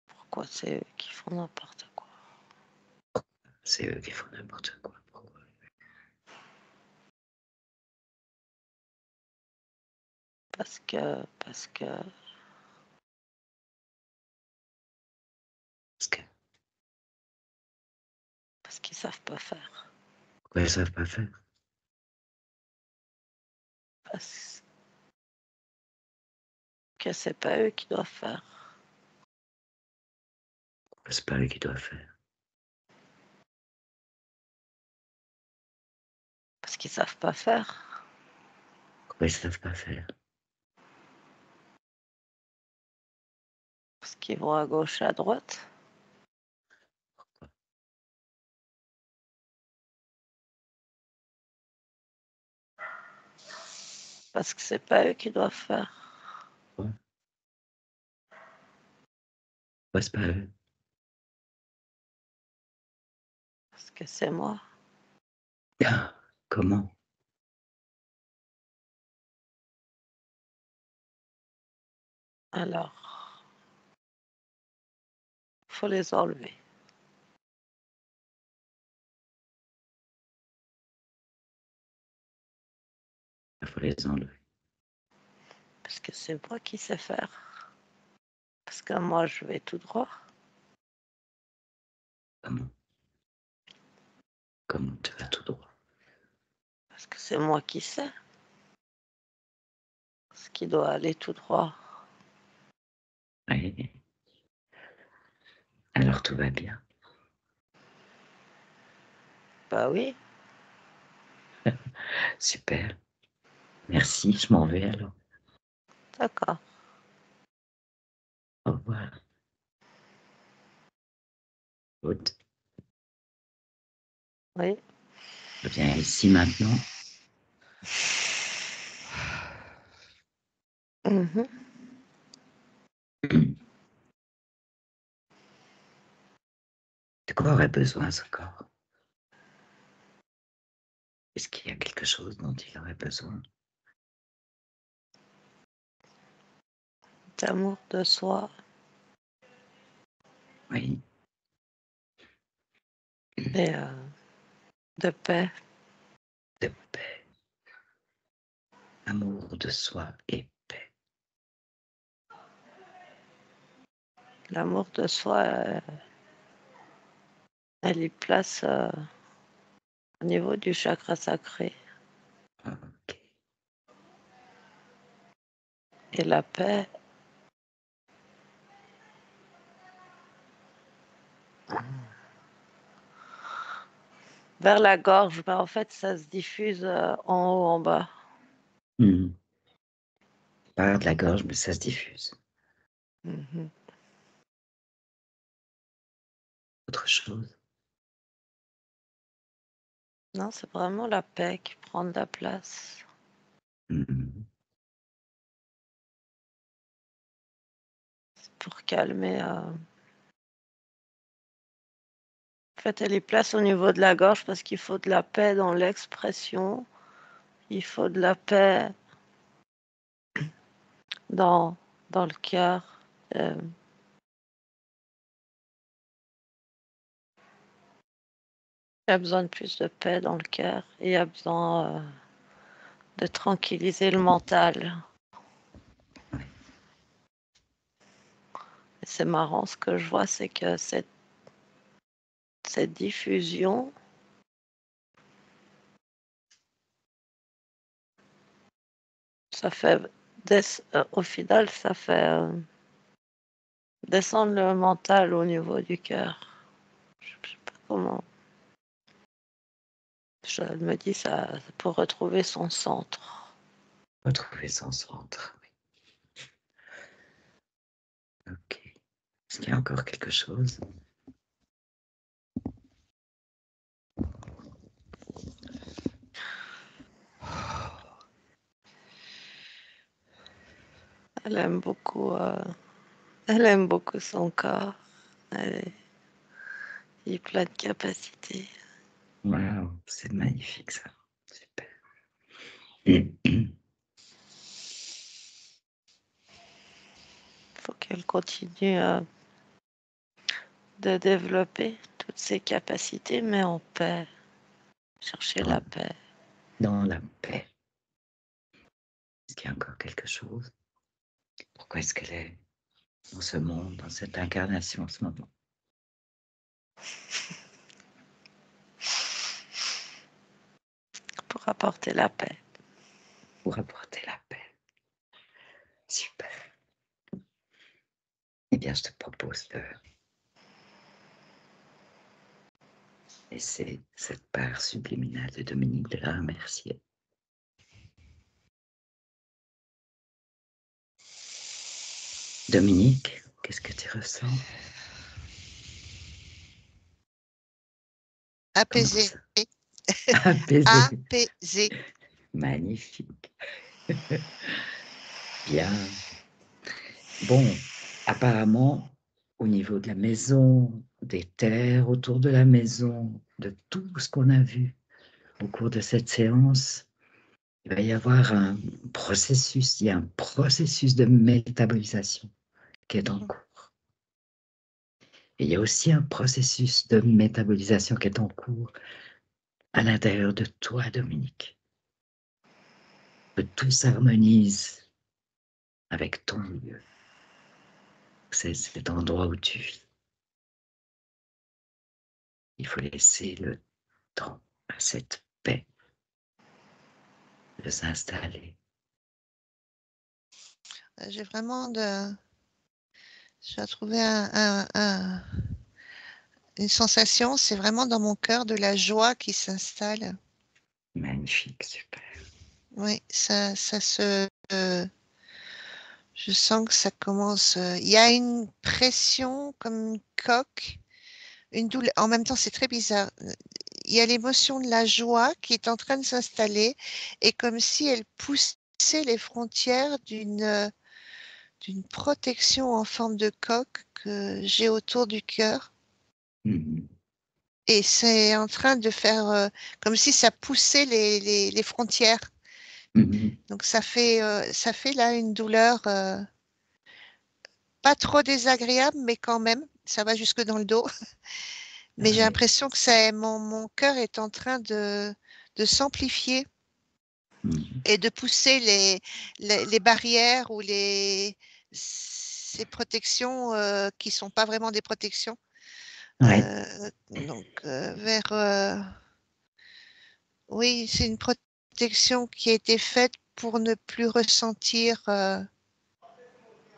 Pourquoi c'est eux qui font n'importe quoi? C'est eux qui font n'importe quoi. Pourquoi? Parce que Parce que parce qu'ils savent pas faire. pourquoi ils savent pas faire? Parce que c'est pas eux qui doivent faire. C'est pas eux qui doivent faire. Parce qu'ils savent pas faire. Pourquoi ils savent pas faire? Parce qu'ils vont à gauche, à droite. Pourquoi? Parce que c'est pas eux qui doivent faire. Pourquoi? Pourquoi c'est pas eux? Parce que c'est moi. Ah, comment? Alors, faut les enlever. Il faut les enlever. Parce que c'est moi qui sais faire. Parce que moi, je vais tout droit. Comment? Comment tu vas tout droit? Parce que c'est moi qui sais ce qui doit aller tout droit. Oui. Alors tout va bien. Bah oui, Super. Merci, je m'en vais alors. d'accord. Au revoir. Aude, Oui. viens ici maintenant. Mhm. De quoi aurait besoin ce corps? Est-ce qu'il y a quelque chose dont il aurait besoin? D'amour de soi Oui. et de paix. De paix. Amour de soi et paix. L'amour de soi, elle y place au niveau du chakra sacré. Ok. Et la paix, vers la gorge, bah, en fait, ça se diffuse en haut, en bas. Par de la gorge, mais ça se diffuse. Mhm. Autre chose. Non, c'est vraiment la paix qui prend de la place. Mhm. Pour calmer. En fait, elle est place au niveau de la gorge parce qu'il faut de la paix dans l'expression. Il faut de la paix dans, dans le cœur. Euh, il y a besoin de plus de paix dans le cœur. Et il y a besoin de tranquilliser le mental. Et c'est marrant, ce que je vois, c'est que cette diffusion, ça fait, au final, ça fait descendre le mental au niveau du cœur. Je sais pas comment. Je me dis ça pour retrouver son centre. Retrouver son centre. Oui. Ok. Est-ce qu'il y a encore quelque chose? Elle aime beaucoup, elle aime beaucoup son corps. Elle est- Il a plein de capacités. Waouh, c'est magnifique ça. Super. Faut qu'elle continue de développer toutes ses capacités, mais en paix. Chercher la paix. Dans la paix. Est-ce qu'il y a encore quelque chose? Pourquoi est-ce qu'elle est dans ce monde, dans cette incarnation en ce moment? Pour apporter la paix. Pour apporter la paix. Super. Eh bien, je te propose de laisser cette part subliminale de Dominique de la remercier. Dominique, qu'est-ce que tu ressens? Apaisé. Apaisé. Apaisé. Magnifique. Bien. Bon, apparemment, au niveau de la maison, des terres autour de la maison, de tout ce qu'on a vu au cours de cette séance, il va y avoir un processus, il y a un processus de métabolisation qui est en cours. Et il y a aussi un processus de métabolisation qui est en cours à l'intérieur de toi, Dominique. Que tout s'harmonise avec ton lieu. C'est cet endroit où tu vis. Il faut laisser le temps à cette paix de s'installer. J'ai vraiment j'ai trouvé une sensation, c'est vraiment dans mon cœur de la joie qui s'installe. Magnifique, super. Oui, je sens que ça commence. Il y a une pression comme une coque, une douleur. En même temps, c'est très bizarre. Il y a l'émotion de la joie qui est en train de s'installer et comme si elle poussait les frontières d'une protection en forme de coque que j'ai autour du cœur. Mhm. Et c'est en train de faire comme si ça poussait les frontières. Mhm. Donc ça fait là une douleur pas trop désagréable, mais quand même, ça va jusque dans le dos. Mais j'ai Ouais. l'impression que c'est mon cœur est en train de s'amplifier Mhm. et de pousser les barrières ou ces protections qui sont pas vraiment des protections. Ouais. Donc vers oui, c'est une protection qui a été faite pour ne plus ressentir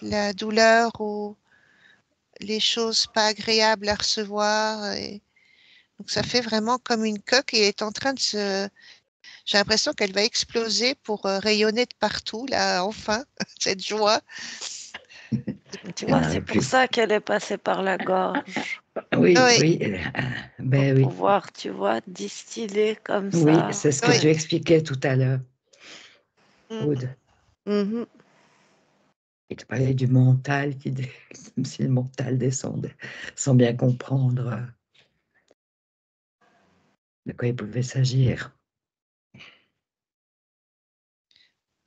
la douleur ou les choses pas agréables à recevoir. Et donc ça fait vraiment comme une coque et elle est en train de se. J'ai l'impression qu'elle va exploser pour rayonner de partout, là, enfin, cette joie. Tu Il n'y vois, en c'est aurait pour plus. ça qu'elle est passée par la gorge. Oui, Oui, oui, Pour ben oui. pouvoir, tu vois, distiller comme Oui, ça. c'est ce que oui. tu expliquais tout à l'heure, Mm. Aude. Mhm. Et tu parlais du mental, comme si le mental descendait, sans bien comprendre de quoi il pouvait s'agir.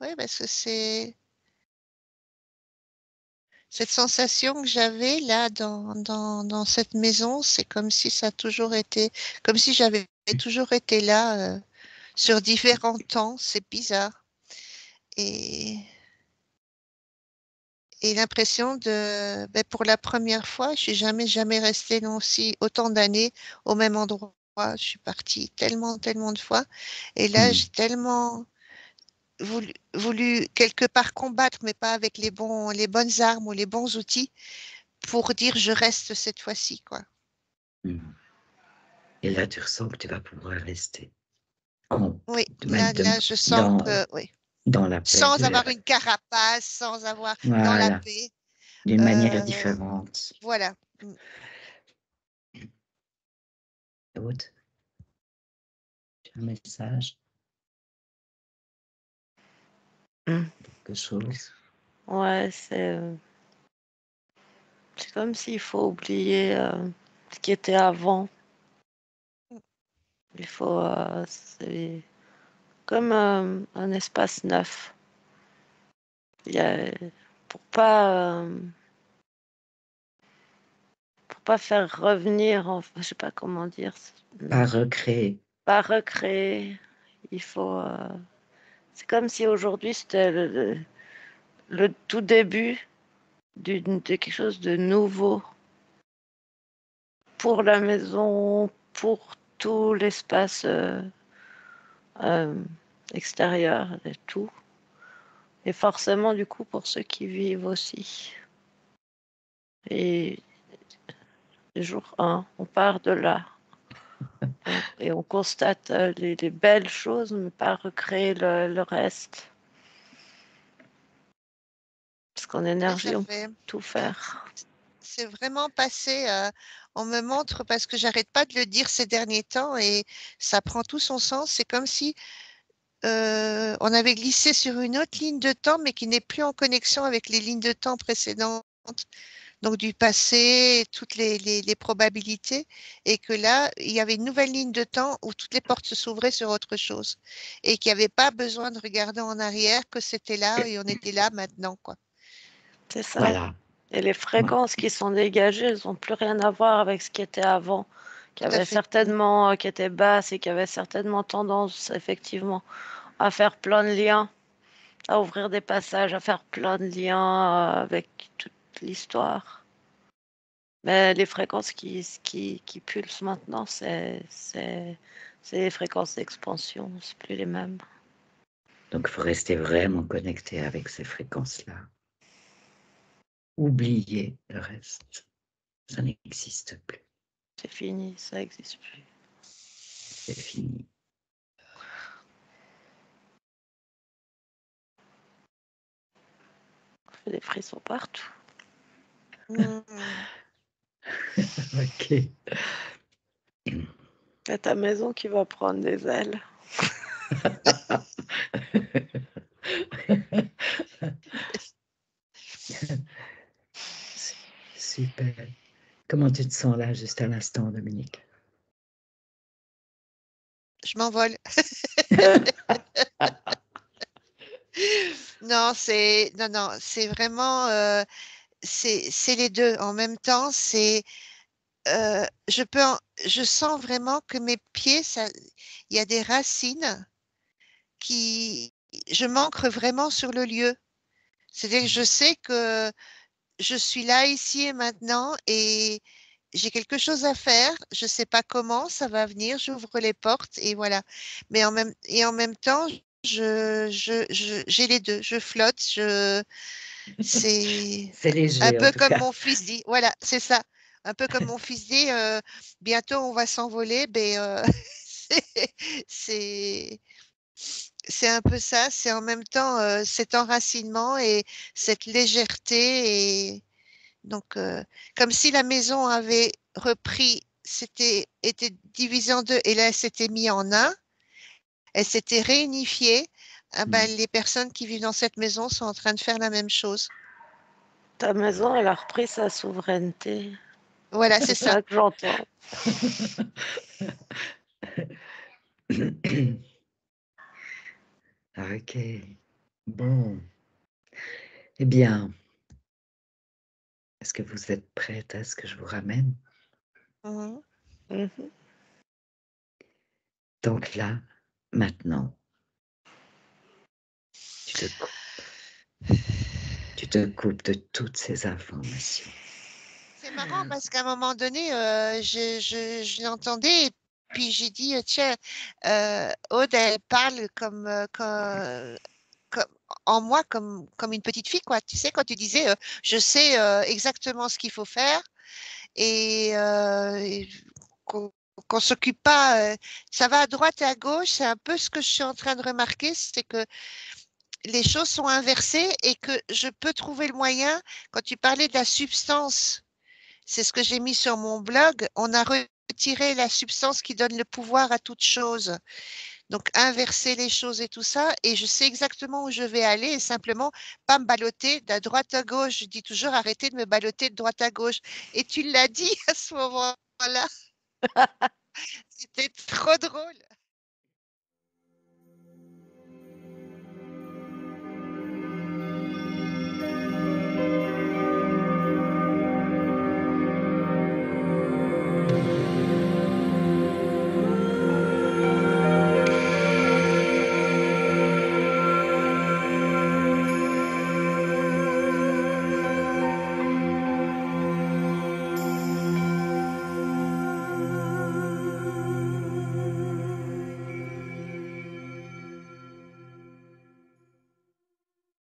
Oui, parce que c'est cette sensation que j'avais là dans cette maison, c'est comme si ça a toujours été, comme si j'avais toujours été là sur différents temps. C'est bizarre. Et, et l'impression ben, pour la première fois, je suis jamais restée non si autant d'années au même endroit. Je suis partie tellement de fois. Et là, Mhm. j'ai tellement voulu quelque part combattre, mais pas avec les bonnes armes ou les bons outils pour dire je reste cette fois-ci, quoi. Mhm. Et là, tu ressens que tu vas pouvoir rester en- Oui, même là, je sens dans, que, oui, dans la paix, sans avoir une carapace, sans avoir, dans la voilà, paix, d'une manière euh, différente. voilà. Mm. Aude, tu as un message, Mm. quelque chose? Ouais, c'est comme s'il faut oublier ce qui était avant. Il faut, c'est comme un espace neuf. Il y a, pour pas, pour pas faire revenir, je sais pas comment dire, Pas recréer. pas recréer. Il faut, c'est comme si aujourd'hui c'était le tout début de quelque chose de nouveau pour la maison, pour tout l'espace euh, extérieur et tout. Et forcément, du coup, pour ceux qui vivent aussi. Et jour 1, on part de là. Et on constate les belles choses, mais pas recréer le reste. Parce qu'en Tout énergie, à on peut fait. tout faire. C'est vraiment passé. On me montre parce que j'arrête pas de le dire ces derniers temps et ça prend tout son sens. C'est comme si on avait glissé sur une autre ligne de temps, mais qui n'est plus en connexion avec les lignes de temps précédentes, donc du passé, toutes les probabilités, et que là, il y avait une nouvelle ligne de temps où toutes les portes se s'ouvraient sur autre chose, et qu'il n'y avait pas besoin de regarder en arrière, que c'était là et on était là maintenant, quoi. C'est ça. Voilà. Et les fréquences qui sont dégagées, elles n'ont plus rien à voir avec ce qui était avant, qui Tout à avait fait. certainement, qui était basse et qui avait certainement tendance, effectivement, à faire plein de liens, à ouvrir des passages, à faire plein de liens avec toute l'histoire. Mais les fréquences qui pulsent maintenant, c'est les fréquences d'expansion, c'est plus les mêmes. Donc, il faut rester vraiment connecté avec ces fréquences-là. Oubliez le reste. Ça n'existe plus. C'est fini, ça n'existe plus. C'est fini. On fait des frissons partout. Ok. C'est ta maison qui va prendre des ailes. Super. Comment tu te sens là, juste à l'instant, Dominique? Je m'envole. Non, c'est vraiment, c'est les deux en même temps. Je sens vraiment que mes pieds, il y a des racines qui, je m'ancre vraiment sur le lieu. C'est-à-dire que je sais que je suis là, ici et maintenant, et j'ai quelque chose à faire. Je ne sais pas comment ça va venir. J'ouvre les portes et voilà. Et en même temps, j'ai les deux. Je flotte. C'est C'est un léger, en peu tout comme cas. mon fils dit. Voilà, c'est ça. Un peu comme mon fils dit. Bientôt, on va s'envoler. C'est, c'est, c'est un peu ça. C'est en même temps cet enracinement et cette légèreté et donc, comme si la maison avait repris, était divisée en deux et là, elle s'était mise en un, elle s'était réunifiée. Ah ben, les personnes qui vivent dans cette maison sont en train de faire la même chose. Ta maison, elle a repris sa souveraineté. Voilà, c'est C'est ça. ça que j'entends. Ok. Bon. Eh bien, est-ce que vous êtes prête à ce que je vous ramène? Mhm. Mhm. Donc là, maintenant, tu te coupes. Tu te coupes de toutes ces informations. C'est marrant parce qu'à un moment donné, je l'entendais et puis j'ai dit, tiens, Aude, elle parle comme, en moi comme une petite fille, quoi. Tu sais, quand tu disais, je sais exactement ce qu'il faut faire et qu'on s'occupe pas, ça va à droite et à gauche. C'est un peu ce que je suis en train de remarquer, c'est que les choses sont inversées et que je peux trouver le moyen, quand tu parlais de la substance, c'est ce que j'ai mis sur mon blog, on a retiré la substance qui donne le pouvoir à toute chose. Donc, inverser les choses et tout ça. Et je sais exactement où je vais aller et simplement pas me balloter de droite à gauche. Je dis toujours arrêtez de me balloter de droite à gauche. Et tu l'as dit à ce moment-là. C'était trop drôle.